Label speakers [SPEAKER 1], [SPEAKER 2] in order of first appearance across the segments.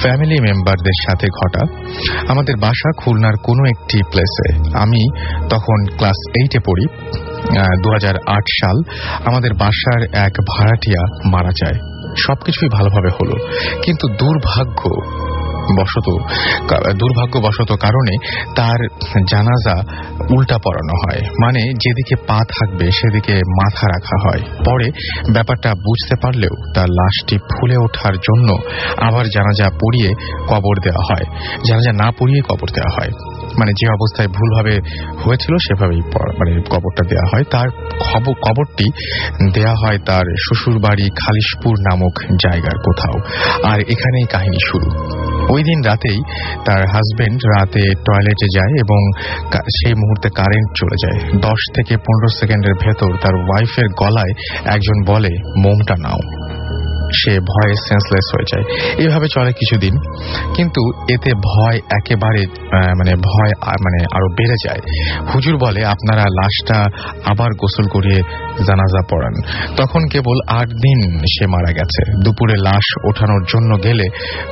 [SPEAKER 1] Family মেম্বারদের সাথে ঘটা। আমাদের বাসা খুলনার কোনো একটি প্লেসে। আমি তখন ক্লাস 8-এ পড়ি। 2008 সাল। আমাদের বাসার এক ভাড়াটিয়া মারা যায়। সবকিছুই ভালোভাবে হলো, কিন্তু দুর্ভাগ্যবশত কারণে তার জানাজা উল্টা পড়ানো হয়, মানে যেদিকে পা থাকবে সেদিকে মাথা রাখা হয়। পরে ব্যাপারটা বুঝতে পারলেও তার লাশটি ফুলে ওঠার জন্য আবার জানাজা পড়িয়ে কবর দেওয়া হয়, জানাজা না পড়িয়ে কবর দেওয়া হয়। মানে যে অবস্থায় ভুলভাবে হয়েছিল সেভাবেই মানে কবরটা দেওয়া হয়। তার কবরটি দেয়া হয় তার শ্বশুর বাড়ি খালিশপুর নামক জায়গার কোথাও। আর এখানেই কাহিনী শুরু। ওই দিন রাতেই তার হাজবেন্ড রাতে টয়লেটে যায় এবং সেই মুহূর্তে কারেন্ট চলে যায়। 10 থেকে 15 সেকেন্ডের ভেতর তার ওয়াইফের গলায় একজন বলে, মোমটা নাও। সে ভয়ে সেন্সলেস হয়ে যায়। এইভাবে চলে কিছুদিন, কিন্তু এতে ভয় একেবারে ভয় আরো বেড়ে যায়। হুজুর বলে, আপনারা লাশটা আবার গোসল করিয়ে জানাজা পড়ান। তখন কেবল 8 দিন সে মারা গেছে। দুপুরে লাশ ওঠানোর জন্য গেলে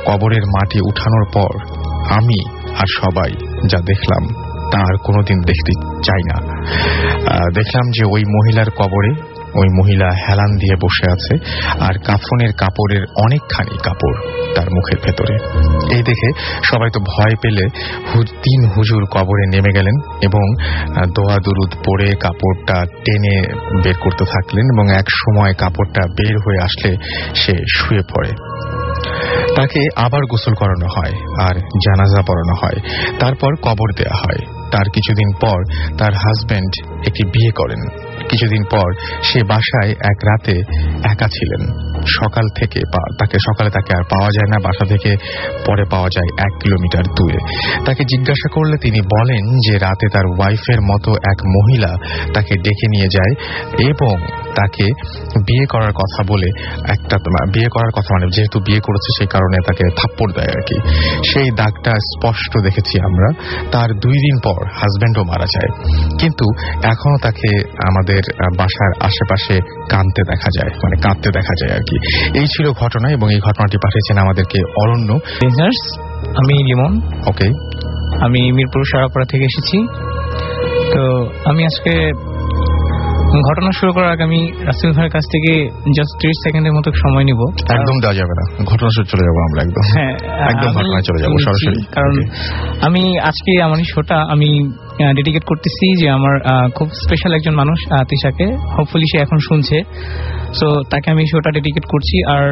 [SPEAKER 1] কবরের মাটি উঠানোর পর আমি আর সবাই যা দেখলাম তা আর কোনোদিন দেখতে চাই না। দেখলাম যে ওই মহিলার কবরে ওই মহিলা হেলান দিয়ে বসে আছে, আর কাফনের কাপড়ের অনেকখানি কাপড় তার মুখের ভেতরে। এই দেখে সবাই তো ভয় পেলে 3 হুজুর কবরে নেমে গেলেন এবং দোয়া দুরুদ পড়ে কাপড়টা টেনে বের করতে থাকলেন, এবং এক সময় কাপড়টা বের হয়ে আসলে সে শুয়ে পড়ে। তাকে আবার গোসল করানো হয় আর জানাজা পড়ানো হয়, তারপর কবর দেয়া হয়। তার কিছুদিন পর তার হাজবেন্ড একটি বিয়ে করেন। কিছুদিন পর সে বাসায় এক রাতে একা ছিলেন। সকালে তাকে আর পাওয়া যায় না। বাসা থেকে পরে পাওয়া যায় 1 কিলোমিটার দূরে। তাকে জিজ্ঞাসা করলে তিনি বলেন যে রাতে তার ওয়াইফের মতো এক মহিলা তাকে ডেকে নিয়ে যায় এবং তাকে বিয়ে করার কথা বলে যেহেতু বিয়ে করেছে সেই কারণে তাকে থাপ্পড় দেয় আর কি। সেই দাগটা স্পষ্ট দেখেছি আমরা। তার 2 দিন পর হাজবেন্ডও মারা যায়, কিন্তু এখনো তাকে আমাদের বাসার আশেপাশে কাঁদতে দেখা যায় আর কি। এই ছিল ঘটনা, এবং এই ঘটনাটি পাঠিয়েছেন আমাদেরকে অরণ্য।
[SPEAKER 2] আমি লিমন।
[SPEAKER 1] ওকে,
[SPEAKER 2] আমি মিরপুর সারাপাড়া থেকে এসেছি। তো আমি আজকে ঘটনা শুরু করার আগে আমি রাসেল ভাইয়ের কাছ থেকে জাস্ট 30 সেকেন্ডের মতো সময় নিব।
[SPEAKER 1] একদম দেওয়া যাবে না, ঘটনা শুরু চলে যাবো আমরা একদম ঘটনায় চলে যাবো সরাসরি।
[SPEAKER 2] কারণ আমি আজকে আমার শোটা আমি ডেডিকেট করতেছি যে আমার খুব স্পেশাল একজন মানুষ তিশাকে। হোপফুলি সে এখন শুনছে, সো তাকে আমি শোটা ডেডিকেট করছি। আর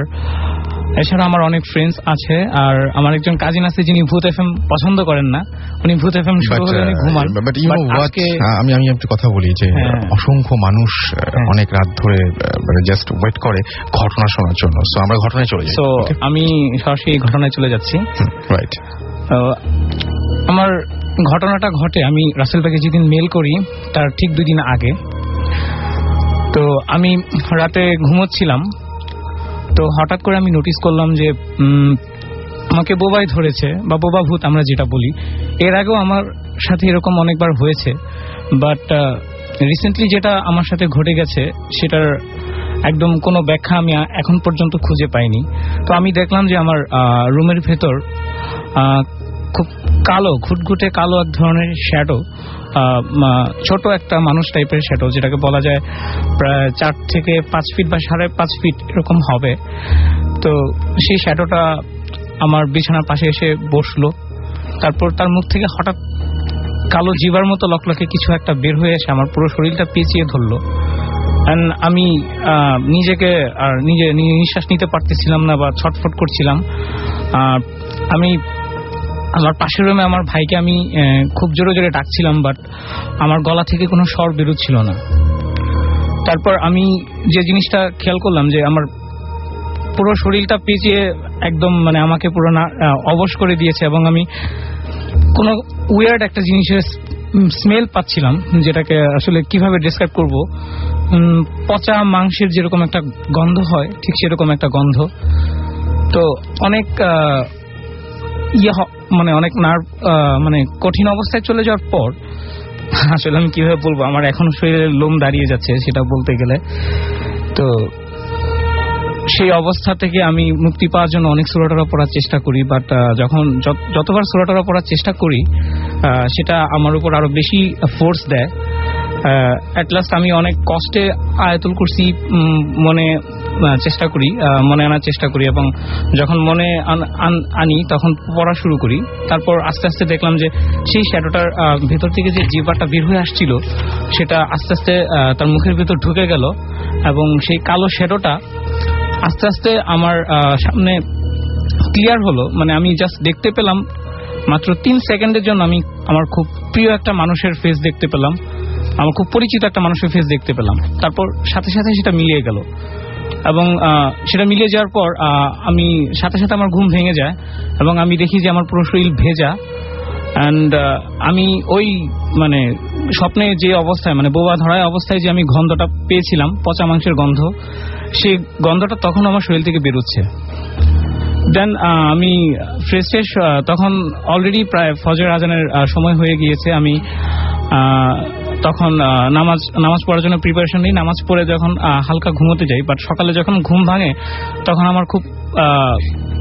[SPEAKER 2] এছাড়া আমার অনেক ফ্রেন্ডস আছে, আর আমার একজন কাজিন আছে যিনি ভূত এফএম পছন্দ করেন না। উনি ভূত এফএম শুরু হলে উনি ঘুমান।
[SPEAKER 1] আমি একটা কথা বলি যে অসংখ্য মানুষ অনেক রাত ধরে জাস্ট ওয়েট করে ঘটনা শোনার জন্য। সো আমরা ঘটনায় চলে যাই।
[SPEAKER 2] সো আমি সরাসরি ঘটনায় চলে যাচ্ছি।
[SPEAKER 1] রাইট।
[SPEAKER 2] আমার ঘটনাটা ঘটে, আমি রাসেল ভাইকে যেদিন মেল করি তার ঠিক 2 দিন আগে। তো আমি রাতে ঘুমোচ্ছিলাম, তো হঠাৎ করে আমি নোটিস করলাম যে আমাকে বোবাই ধরেছে বা বোবা ভূত আমরা যেটা বলি। এর আগেও আমার সাথে এরকম অনেকবার হয়েছে, বাট রিসেন্টলি যেটা আমার সাথে ঘটে গেছে সেটার একদম কোনো ব্যাখ্যা আমি এখন পর্যন্ত খুঁজে পাইনি। তো আমি দেখলাম যে আমার রুমের ভেতর খুব কালো, ঘুটঘুটে কালো এক ধরনের শ্যাডো, ছোট একটা মানুষ টাইপের শ্যাডো, যেটাকে বলা যায় প্রায় 4 থেকে 5 ফিট বা 5.5 ফিট এরকম হবে। তো সেই শ্যাডোটা আমার বিছানার পাশে এসে বসলো। তারপর তার মুখ থেকে হঠাৎ কালো জিবার মতো লকলকে কিছু একটা বের হয়ে এসে আমার পুরো শরীরটা পেঁচিয়ে ধরলো। আমি নিজেকে আর নিজে নিঃশ্বাস নিতে পারতেছিলাম না বা ছটফট করছিলাম। আমি আমার পাশের রুমে আমার ভাইকে আমি খুব জোরে জোরে ডাকছিলাম, বাট আমার গলা থেকে কোনো স্বর বেরোচ্ছিল না। তারপর আমি যে জিনিসটা খেয়াল করলাম যে আমার পুরো শরীরটা পেঁচিয়ে একদম আমাকে পুরো অবশ করে দিয়েছে, এবং আমি কোনো উইয়ার্ড একটা জিনিসের স্মেল পাচ্ছিলাম, যেটাকে আসলে কিভাবে ডেসক্রাইব করব। পচা মাংসের যেরকম একটা গন্ধ হয় ঠিক সেরকম একটা গন্ধ। তো অনেক অনেক নার্ভ কঠিন অবস্থায় চলে যাওয়ার পর আসলে আমি কিভাবে বলবো, আমার এখন শরীরের লোম দাঁড়িয়ে যাচ্ছে সেটা বলতে গেলে। তো সেই অবস্থা থেকে আমি মুক্তি পাওয়ার জন্য অনেক সূরা টরা পড়ার চেষ্টা করি, বাট যখন যতবার সূরা টরা পড়ার চেষ্টা করি সেটা আমার উপর আরো বেশি ফোর্স দেয়। অ্যাট লাস্ট আমি অনেক কষ্টে আয়াতুল কুরসি মনে আনার চেষ্টা করি এবং যখন মনে আনি তখন পড়া শুরু করি। তারপর আস্তে আস্তে দেখলাম যে সেই শ্যাডোটার ভেতর থেকে যে জিহ্বাটা বের হয়ে আসছিল সেটা আস্তে আস্তে তার মুখের ভেতর ঢুকে গেল এবং সেই কালো শ্যাডোটা আস্তে আস্তে আমার সামনে ক্লিয়ার হলো। মানে আমি জাস্ট দেখতে পেলাম মাত্র 3 সেকেন্ডের জন্য আমি আমার খুব প্রিয় একটা মানুষের ফেস দেখতে পেলাম, আমার খুব পরিচিত একটা মানুষের ফেস দেখতে পেলাম। তারপর সাথে সাথে সেটা মিলিয়ে গেল এবং সেটা মিলিয়ে যাওয়ার পর আমি সাথে সাথে আমার ঘুম ভেঙে যায় এবং আমি দেখি যে আমার পুরো শরীর ভেজা। অ্যান্ড আমি ওই মানে স্বপ্নে যে অবস্থায় মানে বোবা ধরায় অবস্থায় যে আমি গন্ধটা পেয়েছিলাম, পচা মাংসের গন্ধ, সেই গন্ধটা তখন আমার শরীর থেকে বেরোচ্ছে। দেন আমি ফ্রেশ তখন অলরেডি প্রায় ফজর আজানের সময় হয়ে গিয়েছে। আমি তখন নামাজ পড়ার জন্য প্রিপারেশন নিই। নামাজ পড়ে যখন হালকা ঘুমোতে যাই, বাট সকালে যখন ঘুম ভাঙে তখন আমার খুব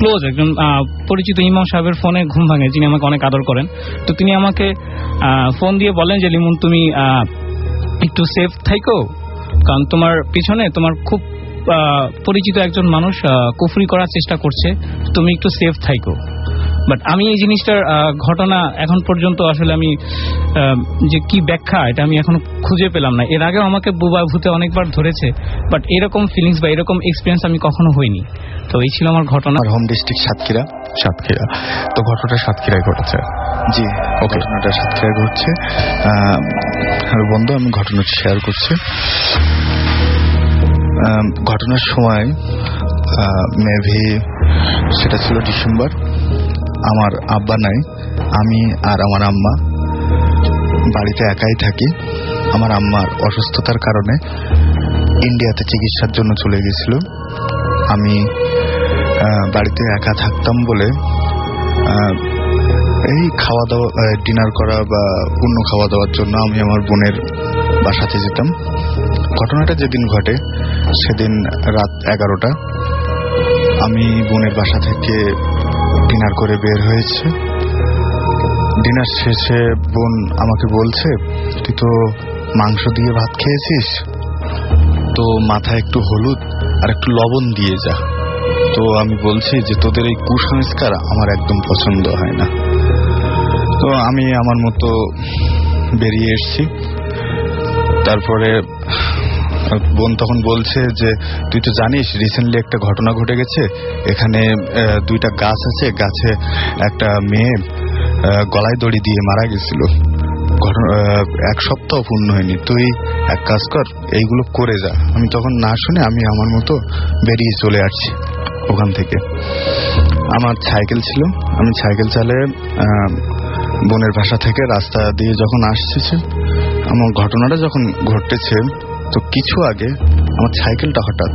[SPEAKER 2] ক্লোজ একজন পরিচিত ইমাম সাহেবের ফোনে ঘুম ভাঙে, যিনি আমাকে অনেক আদর করেন। তো তিনি আমাকে ফোন দিয়ে বলেন যে লিমন, তুমি একটু সেফ থাইকো, কারণ তোমার পিছনে তোমার খুব পরিচিত একজন মানুষ কুফরি করার চেষ্টা করছে, তুমি একটু সেফ থাইকো। বাট আমি এই জিনিসটার ঘটনা এখন পর্যন্ত আসলে আমি যে কি ব্যাখ্যা এটা আমি এখনো খুঁজে পেলাম না। এর আগেও আমাকে বুবা ভূতে অনেকবার ধরেছে, বাট এরকম ফিলিংস বা এরকম এক্সপিরিয়েন্স আমি কখনো হইনি। তো এই ছিল আমার ঘটনা।
[SPEAKER 3] Home district Satkhira.
[SPEAKER 1] তো ঘটনাটা সাতক্ষীরায় ঘটেছে?
[SPEAKER 3] জি, ঘটনাটা সাতক্ষীরায় ঘটছে। বন্ধু, আমি ঘটনাটা শেয়ার করছি। ঘটনার সময় মেবি সেটা ছিল ডিসেম্বর। আমার আব্বা নাই, আমি আর আমার আম্মা বাড়িতে একাই থাকি। আমার আম্মার অসুস্থতার কারণে ইন্ডিয়াতে চিকিৎসার জন্য চলে গেছিল। আমি বাড়িতে একা থাকতাম বলে এই খাওয়া দাওয়া, ডিনার করা বা অন্য খাওয়া দাওয়ার জন্য আমি আমার বোনের বাসাতে যেতাম। ঘটনাটা যেদিন ঘটে সেদিন রাত 11টা। আমি বোনের বাসা থেকে ডিনার করে বের হয়েছে। ডিনার শেষে বোন আমাকে বলছে, তুই তো মাংস দিয়ে ভাত খেয়েছিস, তো মাথায় একটু হলুদ আর একটু লবণ দিয়ে যা। তো আমি বলছি যে তোদের এই কুসংস্কার আমার একদম পছন্দ হয় না। তো আমি আমার মতো বেরিয়ে এসছি। তারপরে বোন তখন বলছে যে তুই তো জানিস রিসেন্টলি একটা ঘটনা ঘটে গেছে, এখানে 2টা গাছ আছে, গাছে একটা মেয়ে গলায় দড়ি দিয়ে মারা গেছিল, 1 সপ্তাহ পূর্ণ হয়নি, তুই এক কাজ কর এইগুলো করে যা। আমি তখন না শুনে আমি আমার মতো বেরিয়ে চলে আসছি ওখান থেকে। আমার সাইকেল ছিল, আমি সাইকেল চালিয়ে বোনের বাসা থেকে রাস্তা দিয়ে যখন আসছে, আমার ঘটনাটা যখন ঘটেছে তো কিছু আগে আমার সাইকেলটা হঠাৎ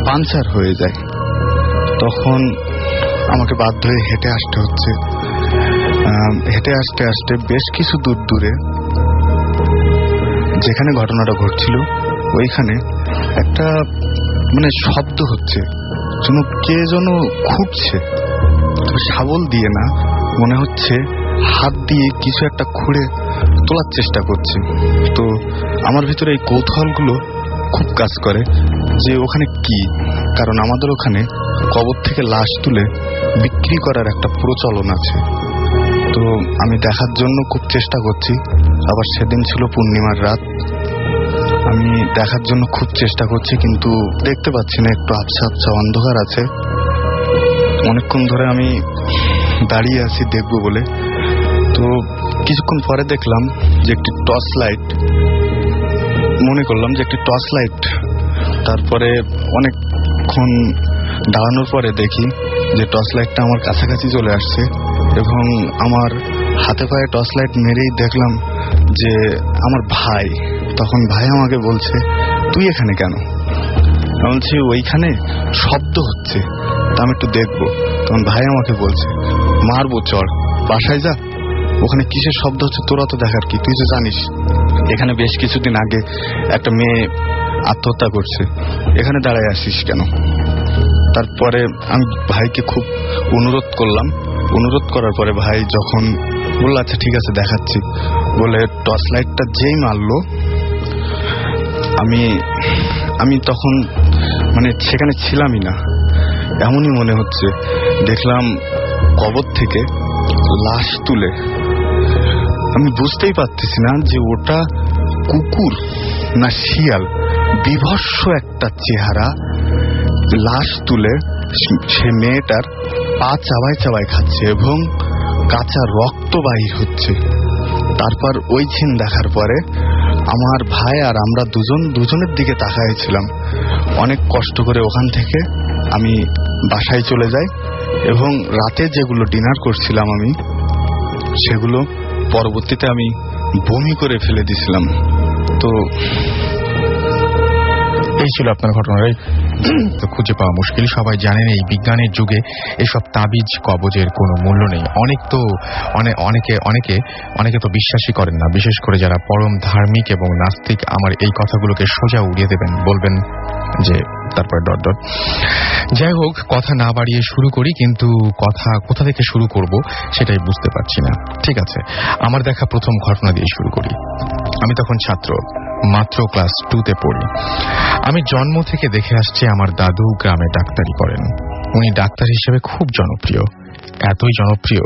[SPEAKER 3] পাঞ্চার হয়ে যায়। তখন আমাকে বাধ্য হয়ে হেঁটে আসতে হচ্ছে। হেঁটে আসতে আসতে বেশ কিছু দূর দূরে যেখানে ঘটনাটা ঘটছিল ওইখানে একটা মানে শব্দ হচ্ছে, যেন কে যেন খুঁড়ছে, শাবল দিয়ে না, মনে হচ্ছে হাত দিয়ে কিছু একটা খুঁড়ে তোলার চেষ্টা করছে। তো আমার ভিতরে এই কৌতূহলগুলো খুব কাজ করে যে ওখানে কি, কারণ আমাদের ওখানে কবর থেকে লাশ তুলে বিক্রি করার একটা প্রচলন আছে। তো আমি দেখার জন্য খুব চেষ্টা করছি। আবার সেদিন ছিল পূর্ণিমার রাত, আমি দেখার জন্য খুব চেষ্টা করছি কিন্তু দেখতে পাচ্ছি না, একটু আবছা আবছা অন্ধকার আছে। অনেকক্ষণ ধরে আমি দাঁড়িয়ে আছি দেখবো বলে। তো কিছুক্ষণ পরে দেখলাম যে একটি টর্চ লাইট, মনে করলাম যে একটি টর্চ লাইট। তারপরে অনেকক্ষণ দাঁড়ানোর পরে দেখি যে টর্চ লাইটটা আমার কাছাকাছি চলে আসছে এবং আমার হাতে পায়ে টর্চ লাইট মেরেই দেখলাম যে আমার ভাই। তখন ভাই আমাকে বলছে, তুই এখানে কেন? আমি বলছি ওইখানে শব্দ হচ্ছে, তা আমি একটু দেখবো। তখন ভাই আমাকে বলছে, মারবো, চড় বাসায় যা, ওখানে কিসের শব্দ হচ্ছে তোরা তো দেখার কি, তুই তো জানিস এখানে বেশ কিছুদিন আগে একটা মেয়ে আত্মহত্যা করছে, এখানে দাঁড়ায় আসিস কেন? তারপরে আমি ভাইকে খুব অনুরোধ করলাম। অনুরোধ করার পরে ভাই যখন বলল আচ্ছা ঠিক আছে দেখাচ্ছি বলে টর্চ লাইটটা যেই মারলো, আমি তখন মানে সেখানে ছিলামই না, এমনই মনে হচ্ছে। দেখলাম কবর থেকে লাশ তুলে, আমি বুঝতেই পারতেছি না যে ওটা কুকুর না শিয়াল। বিভৎস একটা চেহারা, লাশ তুলে সে মেয়েটার পা চাবায় চাবায় খাচ্ছে এবং কাঁচা রক্ত বাহির হচ্ছে। তারপর ওই সিন দেখার পরে আমার ভাই আর আমরা দুজনের দিকে তাকাইছিলাম। অনেক কষ্ট করে ওখান থেকে আমি বাসায় চলে যাই এবং রাতে যেগুলো ডিনার করছিলাম আমি, সেগুলো পরবর্তীতে আমি বমি করে ফেলে দিছিলাম। তো
[SPEAKER 1] এই ছিল আপনার ঘটনা। তো খুঁজে পাওয়া মুশকিল। সবাই জানেন এই বিজ্ঞানের যুগে এসব তাবিজ কবজের কোনো মূল্য নেই। অনেকে তো বিশ্বাসই করেন না, বিশেষ করে যারা পরম ধার্মিক এবং নাস্তিক আমার এই কথাগুলোকে সোজা উড়িয়ে দেবেন, বলবেন যে তারপরে ডট ডট। যাই হোক, কথা না বাড়িয়ে শুরু করি, কিন্তু কথা কোথা থেকে শুরু করব সেটাই বুঝতে পারছি না। ঠিক আছে, আমার দেখা প্রথম ঘটনা দিয়ে শুরু করি। আমি তখন ছাত্র, মাত্র ক্লাস 2-তে পড়ি। আমি জন্ম থেকে দেখে আসছি আমার দাদু গ্রামে ডাক্তারি করেন। উনি ডাক্তার হিসেবে খুব জনপ্রিয়, এতই জনপ্রিয়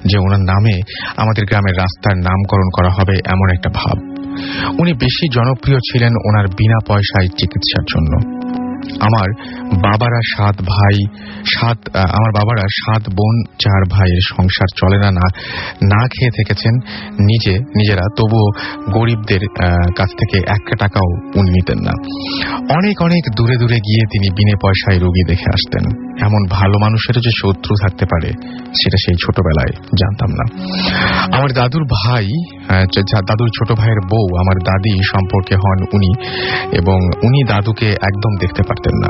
[SPEAKER 1] যে ওনার নামে আমাদের গ্রামের রাস্তার নামকরণ করা হবে এমন একটা ভাব। উনি বেশি জনপ্রিয় ছিলেন ওনার বিনা পয়সায় চিকিৎসার জন্য। আমার বাবারা 7 বোন 4 ভাইয়ের সংসার চলে না খেয়ে থেকেছেন নিজেরা, তবুও গরিবদের কাছ থেকে 1 টাকাও উনি নিতেন না। অনেক অনেক দূরে দূরে গিয়ে তিনি বিনা পয়সায় রোগী দেখে আসতেন। এমন ভালো মানুষেরও যে শত্রু থাকতে পারে সেটা সেই ছোটবেলায় জানতাম না। আমার দাদুর ছোট ভাইয়ের বউ আমার দাদি সম্পর্কে হন উনি, এবং উনি দাদুকে একদম দেখতে পারতেন না।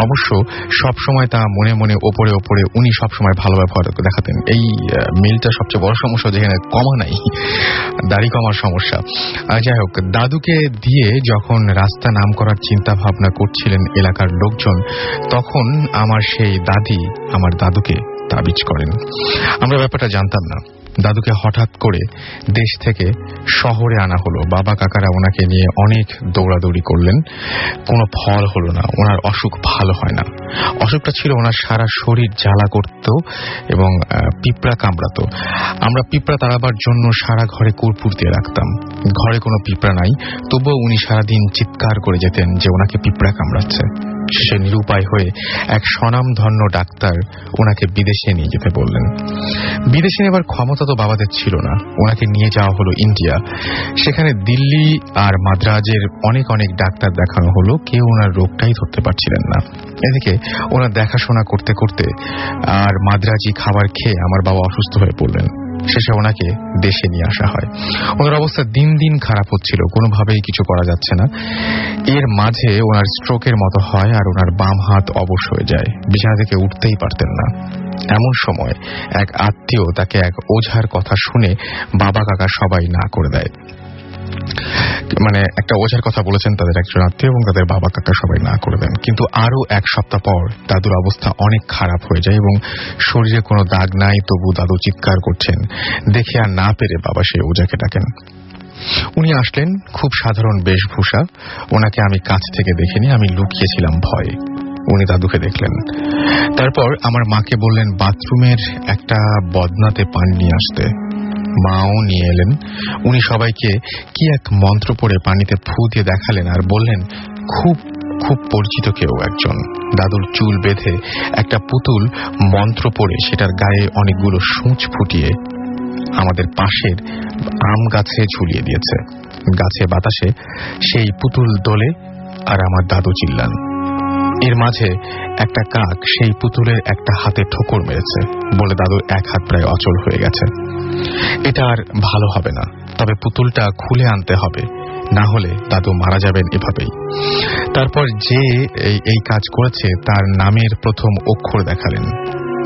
[SPEAKER 1] অবশ্য সবসময় তা মনে মনে ওপরে উনি সবসময় ভালো ব্যবহার দেখাতেন। এই মিলটা সবচেয়ে বড় সমস্যা, যেখানে কমা নাই, দাড়ি কমার সমস্যা। যাই হোক, দাদুকে দিয়ে যখন রাস্তা নাম করার চিন্তা ভাবনা করছিলেন এলাকার লোকজন, তখন আমার সেই দাদি আমার দাদুকে তাবিজ করেন। আমরা ব্যাপারটা জানতাম না। দাদুকে হঠাৎ করে দেশ থেকে শহরে আনা হলো। বাবা কাকারা ওনাকে নিয়ে অনেক দৌড়াদৌড়ি করলেন, কোনো ফল হলো না। ওনার অসুখ ভালো হয় না। অসুখটা ছিল ওনার সারা শরীর জ্বালা করত এবং পিঁপড়া কামড়াতো। আমরা পিঁপড়া তাড়াবার জন্য সারা ঘরে কর্পূর দিয়ে রাখতাম। ঘরে কোনো পিঁপড়া নাই, তবুও উনি সারাদিন চিৎকার করে যেতেন যে ওনাকে পিঁপড়া কামড়াচ্ছে। সে নিরুপায় হয়ে এক স্বনামধন্য ডাক্তার ওনাকে বিদেশে নিয়ে যেতে বললেন। বিদেশে নেবার ক্ষমতা তো বাবাদের ছিল না। ওনাকে নিয়ে যাওয়া হলো ইন্ডিয়া। সেখানে দিল্লি আর মাদ্রাজের অনেক অনেক ডাক্তার দেখানো হলো, কেউ ওনার রোগটাই ধরতে পারছিলেন না। এদিকে ওনার দেখাশোনা করতে করতে আর মাদ্রাজি খাবার খেয়ে আমার বাবা অসুস্থ হয়ে পড়লেন। শেষে ওনাকে দেশে নিয়ে আসা হয়। ওনার অবস্থা দিন দিন খারাপ হচ্ছিল, কোনোভাবেই কিছু করা যাচ্ছে না। এর মাঝে ওনার স্ট্রোকের মতো হয় আর ওনার বাম হাত অবশ হয়ে যায়, বিছানা থেকে উঠতেই পারতেন না। এমন সময় এক আত্মীয় তাকে এক ওঝার কথা শুনে বাবা কাকা সবাই না করে দেয়। মানে একটা ওঝার কথা বলেছেন তাদের একজন আত্মীয়, এবং তাদের বাবা কাকা সবাই না করে দেন। কিন্তু আরো 1 সপ্তাহ পর দাদুর অবস্থা অনেক খারাপ হয়ে যায় এবং শরীরে কোনো দাগ নাই, তবু দাদু চিৎকার করছেন। দেখে আর না পেরে বাবা সেই ওঝাকে ডাকেন। উনি আসলেন, খুব সাধারণ বেশভূষা। ওনাকে আমি কাছ থেকে দেখিনি, আমি লুকিয়েছিলাম ভয়ে। উনি দাদুকে দেখলেন। তারপর আমার মাকে বললেন বাথরুমের একটা বদনাতে পানি নিয়ে আসতে। মাও নিয়ে এলেন। উনি সবাইকে কি এক মন্ত্র পড়ে পানিতে ফু দিয়ে দেখালেন আর বললেন খুব খুব পরিচিত কেউ একজন। দাদুর চুল বেঁধে একটা পুতুল মন্ত্র পড়ে সেটার গায়ে অনেকগুলো সূঁচ ফুটিয়ে আমাদের পাশের আম গাছে ঝুলিয়ে দিয়েছে। গাছে বাতাসে সেই পুতুল দোলে আর আমার দাদু চিল্লান। এর মাঝে একটা কাক সেই পুতুলের একটা হাতে ঠোকর মেরেছে বলে দাদুর 1 হাত প্রায় অচল হয়ে গেছে। এটা আর ভালো হবে না, তবে পুতুলটা খুলে আনতে হবে, না হলে দাদু মারা যাবেন এভাবেই। তারপর যে এই কাজ করেছে তার নামের প্রথম অক্ষর দেখালেন।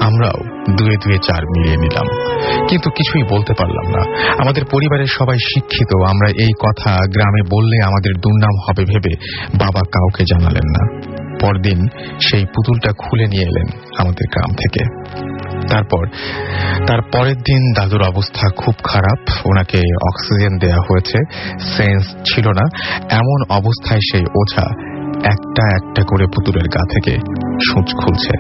[SPEAKER 1] আমরাও 2-2 4 মিলিয়ে নিলাম, কিন্তু কিছুই বলতে পারলাম না। আমাদের পরিবারের সবাই শিক্ষিত, আমরা এই কথা গ্রামে বললে আমাদের দুর্নাম হবে ভেবে বাবা কাউকে জানালেন না। পরদিন সেই পুতুলটা খুলে নিয়ে এলেন আমাদের গ্রাম থেকে। তার পরের দিন দাদুর অবস্থা খুব খারাপ, ওনাকে অক্সিজেন দেয়া হয়েছে, সেন্স ছিল না। এমন অবস্থায় সেই ওঝা একটা একটা করে পুতুলের গা থেকে সূচ খুলছে,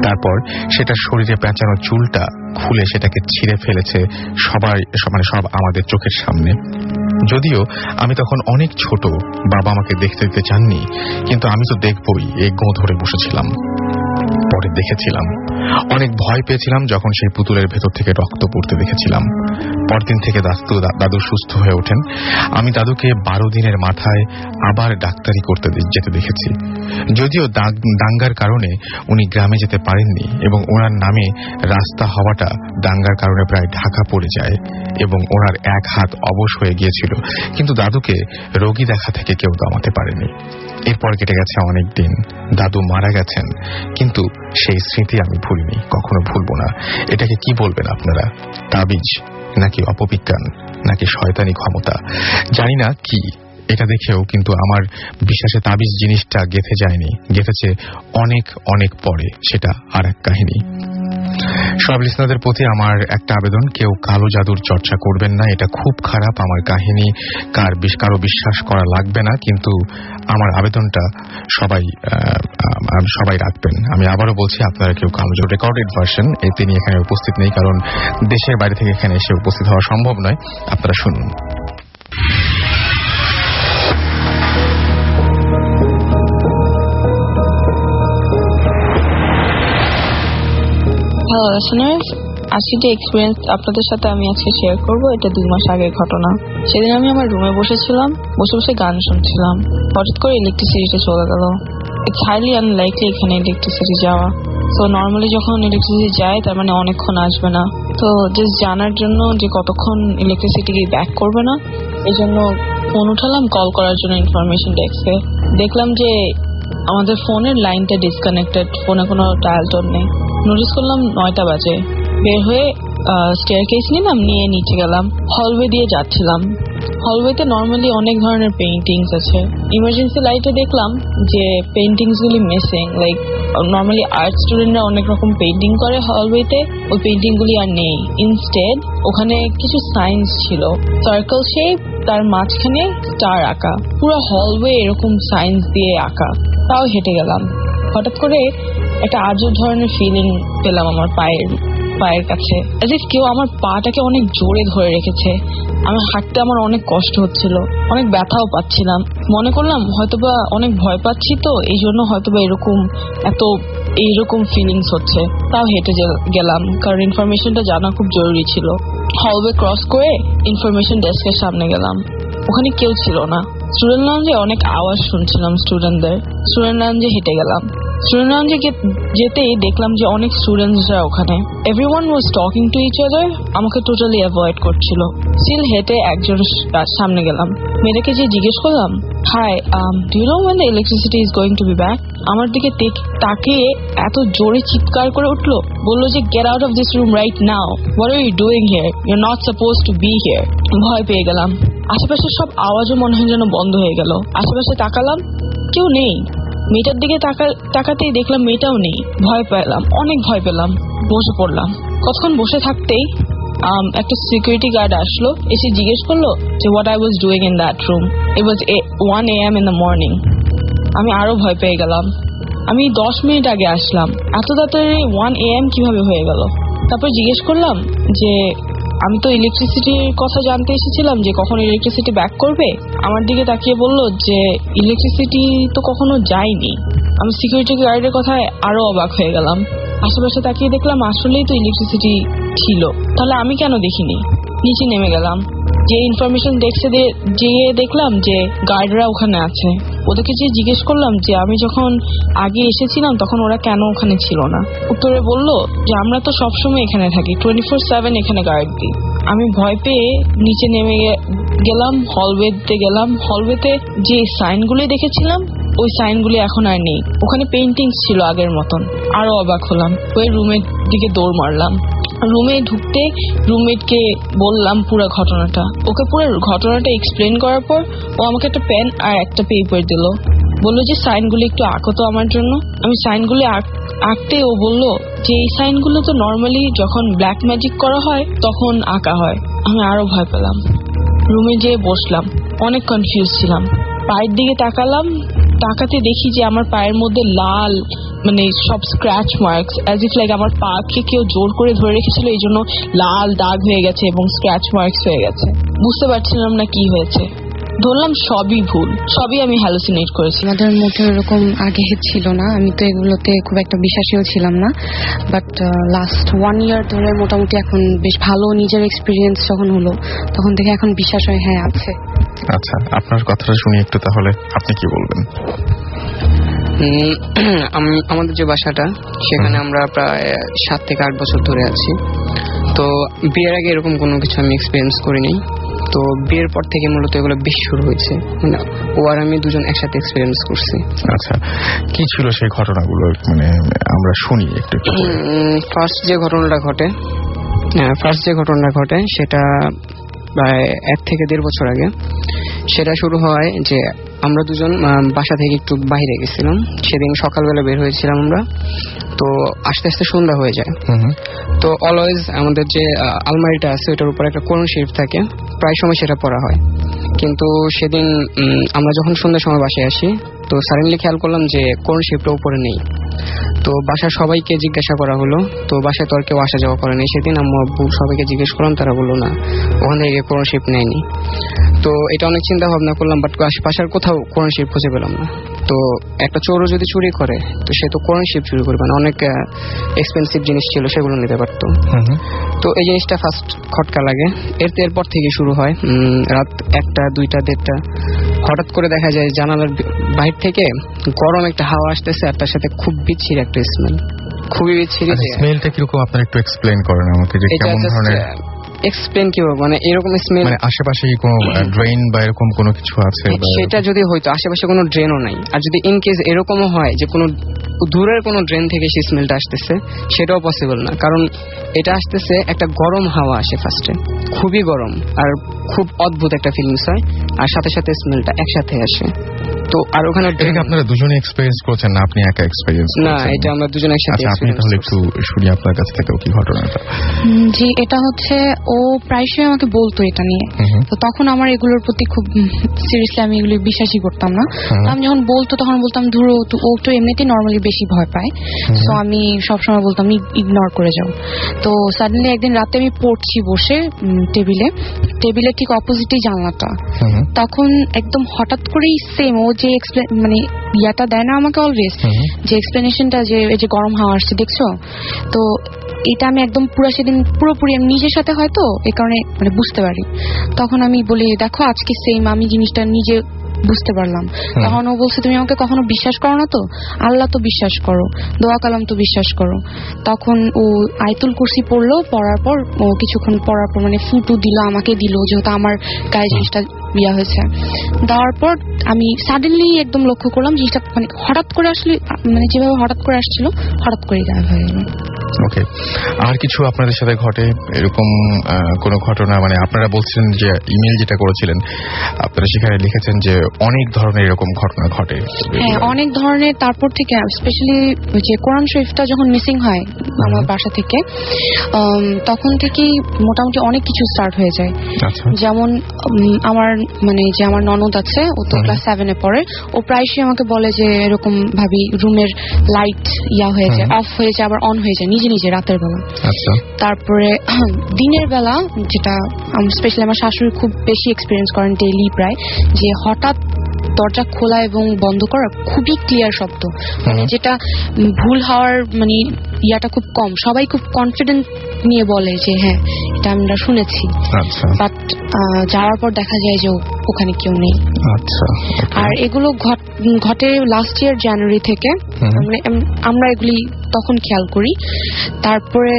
[SPEAKER 1] তারপর সেটা শরীরে পেঁচানো চুলটা খুলে সেটাকে ছিঁড়ে ফেলেছে সব আমাদের চোখের সামনে। যদিও আমি তখন অনেক ছোট, বাবা আমাকে দেখতে দিতে চাননি, কিন্তু আমি তো দেখবই, এই গো ধরে বসেছিলাম। পরে দেখেছিলাম, অনেক ভয় পেয়েছিলাম যখন সেই পুতুলের ভেতর থেকে রক্ত পড়তে দেখেছিলাম। পরদিন থেকে দাদু সুস্থ হয়ে ওঠেন। আমি দাদুকে 12 দিনের মাথায় আবার ডাক্তারি করতে যেতে দেখেছি। যদিও দাঙ্গার কারণে উনি গ্রামে যেতে পারেননি এবং ওনার নামে রাস্তা হওয়াটা দাঙ্গার কারণে প্রায় ঢাকা পড়ে যায় এবং ওনার এক হাত অবশ হয়ে গিয়েছিল, কিন্তু দাদুকে রোগী দেখা থেকে কেউ দমাতে পারেনি। এরপর কেটে গেছে অনেক দিন, দাদু মারা গেছেন, কিন্তু সেই স্মৃতি আমি ভুলিনি, কখনো ভুলবো না। এটাকে কি বলবেন আপনারা? তাবিজ নাকি অপবিজ্ঞান নাকি শয়তানি ক্ষমতা, জানি না কি। এটা দেখেও কিন্তু আমার বিশ্বাসে তাবিজ জিনিসটা গেঁথে যায়নি, গেঁথেছে অনেক অনেক পরে, সেটা আর এক কাহিনী। সব লিসনারদের প্রতি আমার একটা আবেদন, কেউ কালো জাদুর চর্চা করবেন না, এটা খুব খারাপ। আমার কাহিনী কারো বিশ্বাস করা লাগবে না, কিন্তু আমার আবেদনটা সবাই রাখবেন। আমি আবারও বলছি, আপনারা কেউ কালো জাদু রেকর্ডেড ভার্সন তিনি এখানে উপস্থিত নেই, কারণ দেশের বাইরে থেকে এখানে এসে উপস্থিত হওয়া সম্ভব নয়। আপনারা শুনুন।
[SPEAKER 4] হ্যালো লিসেনার্স, আজকে যে এক্সপিরিয়েন্স আপনাদের সাথে আমি আজকে শেয়ার করব, এটা 2 মাস আগের ঘটনা। সেদিন আমি আমার রুমে বসেছিলাম, বসে গান শুনছিলাম। হঠাৎ করে ইলেকট্রিসিটিটা চলে গেল। ইটস হাইলি আনলাইকলি এখানে ইলেকট্রিসিটি যাওয়া। তো নর্মালি যখন ইলেকট্রিসিটি যায় তার মানে অনেকক্ষণ আসবে না। তো জাস্ট জানার জন্য যে কতক্ষণ ইলেকট্রিসিটি ব্যাক করবে না, এই জন্য ফোন উঠালাম কল করার জন্য ইনফরমেশন ডেস্কে। দেখলাম যে আমাদের ফোনের লাইনটা ডিসকানেক্টেড, ফোনে কোনো ডায়াল টোন নেই। নোটিস করলাম 9টা বাজে। বের হয়ে স্টেয়ারকেস নিয়ে নিচে গেলাম। হলওয়ে দিয়ে যাচ্ছিলাম। হলওয়েতে নর্মালি অনেক ধরনের পেইন্টিংস আছে। ইমার্জেন্সি লাইটে দেখলাম যে পেইন্টিংসগুলি মিসিং। লাইক নর্মালি আর্ট স্টুডেন্টরা অনেক রকম পেইন্টিং করে হলওয়েতে, ওই পেইন্টিংগুলি আর নেই। ইনস্টেড ওখানে কিছু সাইন্স ছিল, সার্কেল শেপ, তার মাঝখানে স্টার আঁকা। পুরো হলওয়ে এরকম সাইন্স দিয়ে আঁকা। তাও হেঁটে গেলাম। হঠাৎ করে একটা আজব ধরনের ফিলিং পেলাম আমার পায়ের কাছে, অ্যাজ ইফ কেউ আমার পাটাকে অনেক জোরে ধরে রেখেছে। আমি হাঁটতে আমার অনেক কষ্ট হচ্ছিল, অনেক ব্যথাও পাচ্ছিলাম। মনে করলাম হয়তোবা অনেক ভয় পাচ্ছি, তো এই জন্য হয়তোবা এইরকম ফিলিংস হচ্ছে। তাও হেঁটে গেলাম, কারণ ইনফরমেশনটা জানা খুব জরুরি ছিল। হলওয়ে ক্রস করে ইনফরমেশন ডেস্কের সামনে গেলাম। ওখানে কেউ ছিল না। স্টুডেন্ট লাউঞ্জে অনেক আওয়াজ শুনছিলাম স্টুডেন্টদের। স্টুডেন্ট লাউঞ্জে হেঁটে গেলাম। স্টুডেন্ট লাউঞ্জে যেতেই দেখলাম যে অনেক স্টুডেন্টসরা ওখানে। Everyone was talking to each other, আমাকে টোটালি অ্যাভয়েড করছিল। স্টিল হেঁটে একজন সামনে গেলাম। মেয়েটাকে যে জিজ্ঞেস করলাম, hi, do you know when the electricity is going to be back? আমার দিকে তাকিয়ে এত জোরে চিৎকার করে উঠলো, বললো যে get out of this room right now. What are you doing here? You're not supposed to be here. ভয় পেয়ে গেলাম। আশেপাশে সব আওয়াজও মনে হয় যেন বন্ধ হয়ে গেল। আশেপাশে তাকালাম, কেউ নেই। মেয়েটার দিকে তাকাতেই দেখলাম মেয়েটাও নেই। ভয় পেলাম, অনেক ভয় পেলাম। বসে পড়লাম। কতক্ষণ বসে থাকতেই একটা সিকিউরিটি গার্ড আসলো, এসে জিজ্ঞেস করলো যে what I was doing in that room. It was 1 AM in the morning. আমি আরো ভয় পেয়ে গেলাম। আমি 10 মিনিট আগে আসলাম, এত তাড়াতাড়ি 1 AM কিভাবে হয়ে গেল? তারপর জিজ্ঞেস করলাম যে আমি তো ইলেকট্রিসিটির কথা জানতে এসেছিলাম, যে কখন ইলেকট্রিসিটি ব্যাক করবে। আমার দিকে তাকিয়ে বললো যে ইলেকট্রিসিটি তো কখনো যায়নি। আমি সিকিউরিটি গার্ডের কথায় আরো অবাক হয়ে গেলাম। আশেপাশে তাকিয়ে দেখলাম আসলেই তো ইলেকট্রিসিটি ছিল, তাহলে আমি কেন দেখিনি? নিচে নেমে গেলাম। যে ইনফরমেশন ডেস্কে যেয়ে দেখলাম যে গার্ডরা ওখানে আছে। ওদেরকে যে জিজ্ঞেস করলাম যে আমি যখন আগে এসেছিলাম তখন ওরা কেন ওখানে ছিল না। উত্তরে বললো যে আমরা তো সবসময় এখানে থাকি, 24/7 এখানে গার্ড দিই। আমি ভয় পেয়ে নিচে নেমে গেলাম, হলওয়েতে গেলাম। হলওয়েতে যে সাইনগুলি দেখেছিলাম ওই সাইনগুলি এখন আর নেই। ওখানে পেইন্টিংস ছিল আগের মতন। আরো অবাক হলাম। ওই রুমের দিকে দৌড় মারলাম। রুমে ঢুকতে রুমমেটকে বললাম পুরো ঘটনাটা। ওকে পুরো ঘটনাটা এক্সপ্লেন করার পর ও আমাকে একটা পেন আর একটা পেপার দিল। বললো যে সাইনগুলো একটু আঁকো তো আমার জন্য। আমি সাইনগুলো আঁকতে ও বললো যে এই সাইনগুলো তো নর্মালি যখন ব্ল্যাক ম্যাজিক করা হয় তখন আঁকা হয়। আমি আরো ভয় পেলাম, রুমে যেয়ে বসলাম, অনেক কনফিউজ ছিলাম। পায়ের দিকে তাকাতে দেখি যে আমার পায়ের মধ্যে লাল মানে সব scratch marks, as if like আমার পাকে কেউ জোর করে ধরে রেখেছিল, এই জন্য লাল দাগ হয়ে গেছে এবং স্ক্র্যাচ মার্কস হয়ে গেছে। বুঝতে পারছিলাম না কি হয়েছে, ধরলাম সবই ভুল, সবই আমি হ্যালুসিনেট করেছি।
[SPEAKER 5] আমাদের মধ্যে এরকম আগে ছিল না, আমি তো এগুলোতে খুব একটা বিশ্বাসীও ছিলাম না, বাট লাস্ট 1 year ধরে মোটামুটি এখন বেশ ভালো নিজের এক্সপিরিয়েন্স যখন হলো তখন থেকে এখন বিশ্বাস হয় হ্যাঁ আছে।
[SPEAKER 1] আচ্ছা, আপনার কথাটা শুনি একটু, তাহলে আপনি কি বলবেন?
[SPEAKER 6] আমাদের যে বাসাটা সেখানে আমরা প্রায় 7 থেকে 8 বছর ধরে আছি। তো বিয়ের আগে এরকম কোনো কিছু আমি এক্সপিরিয়েন্স করিনি। তো বিয়ের পর থেকে মূলত এগুলো বেশি শুরু হয়েছে, মানে ও আর আমি দুজন একসাথে এক্সপিরিয়েন্স করছি।
[SPEAKER 1] আচ্ছা, কি ছিল সেই ঘটনাগুলো, মানে আমরা শুনি একটু।
[SPEAKER 6] ফার্স্ট যে ঘটনাটা ঘটে সেটা প্রায় 1 থেকে 1.5 বছর আগে। সেটা শুরু হয় যে আমরা দুজন বাসা থেকে একটু বাইরে গেছিলাম, সেদিন সকালবেলা বের হয়েছিলাম আমরা। তো আস্তে আস্তে সন্ধ্যা হয়ে যায়। তো অলওয়েজ আমাদের যে আলমারিটা আছে ওটার উপর একটা কোরআন শরীফ থাকে, প্রায় সময় সেটা পড়া হয়। কিন্তু সেদিন আমরা যখন সন্ধ্যার সময় বাসায় আসি তো সাডেনলি খেয়াল করলাম যে কোরআন শরীফটা উপরে নেই। তো বাসার সবাইকে জিজ্ঞাসা করা হলো, তো বাসায় তো আর কেউ আসা যাওয়া করেনি সেদিন। আম্মু আব্বু সবাইকে জিজ্ঞেস করলাম, তারা বললো না, ওখান থেকে কোরআন শরীফ নেয়নি। তো এটা অনেক চিন্তা ভাবনা করলাম, বাট আশেপাশের কোথাও কোরআন শরীফ খুঁজে পেলাম না। তো একটা চোরও যদি চুরি করে তো সে তো কোরআন শরীফ চুরি করবে না, অনেক এক্সপেন্সিভ জিনিস ছিল সেগুলো নিতে পারতো। তো এই জিনিসটা ফার্স্ট খটকা লাগে। এরপর থেকে শুরু হয় রাত 1টা 2টা 1:30, হঠাৎ করে দেখা যায় জানালার বাইরে থেকে গরম একটা হাওয়া আসতেছে আর তার সাথে খুব বিচ্ছিরি একটা স্মেল, খুবই বিচ্ছিরি।
[SPEAKER 1] স্মেলটা কিরকম আপনারা একটু এক্সপ্লেইন করেন আমাকে, যে কেমন ধরনের
[SPEAKER 6] এক্সপ্লেন কিভাবে, মানে এরকম স্মেল,
[SPEAKER 1] মানে আশেপাশে কি কোনো ড্রেন বা এরকম কোনো কিছু আছে?
[SPEAKER 6] সেটা যদি হয়তো আশেপাশে কোনো ড্রেনও নাই, আর যদি ইন কেস এরকমও হয় যে কোনো দূরের কোনো ড্রেন থেকে সেই স্মেলটা আসতেছে, সেটাও পসিবল না। কারণ এটা আসতেছে একটা গরম হাওয়া আসে ফার্স্টে, খুবই গরম আর খুব অদ্ভুত একটা ফিলিংস হয়, আর সাথে সাথে স্মেলটা একসাথে আসে। তো আর ওখানে
[SPEAKER 1] আপনারা দুজনে এক্সপেরিয়েন্স করেছেন না আপনি একা এক্সপেরিয়েন্স করেছেন?
[SPEAKER 6] না, এটা আমরা দুজনে একসাথে।
[SPEAKER 1] আপনি তাহলে একটু শুনি আপনার কাছ থেকে কি ঘটনাটা।
[SPEAKER 5] জি, এটা হচ্ছে ও প্রায়শই আমাকে বলতো এটা নিয়ে। তো তখন আমার এগুলোর প্রতি খুব সিরিয়াসলি আমি এগুলো বিশ্বাসই করতাম না। আমি যখন বলতো তখন বলতাম ধরো ও তো এমনিতেই নর্মালি বেশি ভয় পায়, তো আমি সবসময় বলতাম ইগনোর করে যাও। তো সাডেনলি একদিন রাতে আমি পড়ছি বসে টেবিলে ঠিক অপোজিটই জানলাটা, তখন একদম হঠাৎ করেই সেম ও যে মানে ইয়াটা দেয় না আমাকে অলওয়েজ, যে এক্সপ্লেনেশনটা যে এই যে গরম হাওয়া আসছে দেখছো, তো এটা আমি একদম সেদিন পুরোপুরি আমি নিজের সাথে হয়তো এই কারণে মানে বুঝতে পারি। তখন আমি বলি দেখো আজকে সেম আমি জিনিসটা নিজে বুঝতে পারলাম। তখন ও বলছে তুমি আমাকে কখনো বিশ্বাস করো না, তো আল্লাহ তো বিশ্বাস করো, দোয়া কালাম তো বিশ্বাস করো। তখন ও আয়াতুল কুরসি পড়লো, পড়ার পর ও কিছুক্ষণ পড়ার পর মানে ফুটু দিল, আমাকে দিল, যেহেতু আমার গায়ে জিনিসটা বিয়া হয়েছে। দেওয়ার পর আমি সাডেনলি একদম লক্ষ্য করলাম জিনিসটা মানে হঠাৎ করে আসলে মানে যেভাবে হঠাৎ করে আসছিল হঠাৎ করে গায়েব হয়ে গেল।
[SPEAKER 1] ওকে, আর কিছু আপনাদের সাথে ঘটে এরকম কোন ঘটনা? মানে আপনারা বলছেন যে ইমেল যেটা করেছিলেন আপনারা সেখানে লিখেছেন যে অনেক ধরনের এরকম ঘটনা ঘটে।
[SPEAKER 5] হ্যাঁ, অনেক ধরনের। তারপর থেকে স্পেশালি যে কোরআন শরীফটা যখন মিসিং হয় আমার বাসা থেকে, তখন থেকেই মোটামুটি অনেক কিছু স্টার্ট হয়ে যায়। যেমন আমার মানে যে আমার ননদ আছে, ও তো ক্লাস 7-এ পড়ে, ও প্রায়শই আমাকে বলে যে এরকম ভাবি রুমের লাইট হয়ে যায়, অফ হয়ে যায়, আবার অন হয়ে যায় নিজে নিজে রাতের বেলা। তারপরে দিনের বেলা, যেটা স্পেশালি আমার শাশুড়ি খুব বেশি এক্সপিরিয়েন্স করেন ডেইলি প্রায়, যে হঠাৎ দরজা খোলা এবং বন্ধ করা খুবই ক্লিয়ার শব্দ, মানে যেটা ভুল হওয়ার মানে ইয়াটা খুব কম। সবাই খুব কনফিডেন্ট নিয়ে বলে যে হ্যাঁ এটা আমরা শুনেছি, বাট যাওয়ার পর দেখা যায় যে ওখানে কেউ নেই। আর এগুলো ঘটে লাস্ট ইয়ার জানুয়ারি থেকে, আমরা এগুলি তখন খেয়াল করি। তারপরে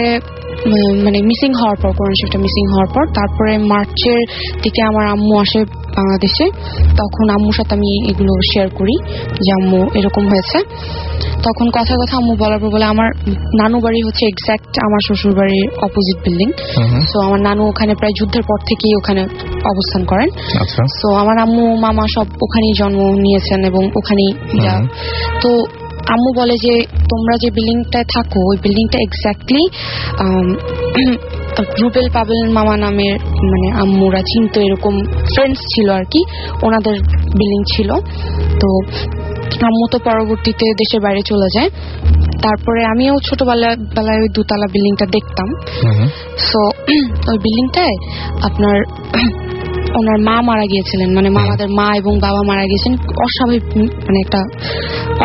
[SPEAKER 5] মানে মিসিং হওয়ার পর, কোরআন শরীফটা মিসিং হওয়ার পর, তারপরে মার্চের দিকে আমার আম্মু আসে বাংলাদেশে, তখন আম্মুর সাথে আমি এগুলো শেয়ার করি যে আম্মু এরকম হয়েছে। তখন কথা আম্মু বলার পর বলে আমার নানু বাড়ি হচ্ছে এক্স্যাক্ট আমার শ্বশুর বাড়ির অপোজিট বিল্ডিং, তো আমার নানু ওখানে প্রায় যুদ্ধের পর থেকেই ওখানে অবস্থান করেন।
[SPEAKER 1] আচ্ছা।
[SPEAKER 5] তো আমার আম্মু মামা সব ওখানেই জন্ম নিয়েছেন এবং ওখানেই তো আম্মু বলে যে তোমরা যে বিল্ডিংটায় থাকো ওই বিল্ডিংটা এক্স্যাক্টলি রুবেল পাবেল মামা নামের মানে আম্মুরা চিনতো, এরকম ফ্রেন্ডস ছিল আর কি, ওনাদের বিল্ডিং ছিল। তো আম্মু তো পরবর্তীতে দেশের বাইরে চলে যায়। তারপরে আমিও ছোটবেলায় ওই দোতলা বিল্ডিংটা দেখতাম। সো ওই বিল্ডিংটায় আপনার ওনার মা মারা গিয়েছিলেন, মানে মামাদের মা এবং বাবা মারা গিয়েছেন অস্বাভাবিক, মানে একটা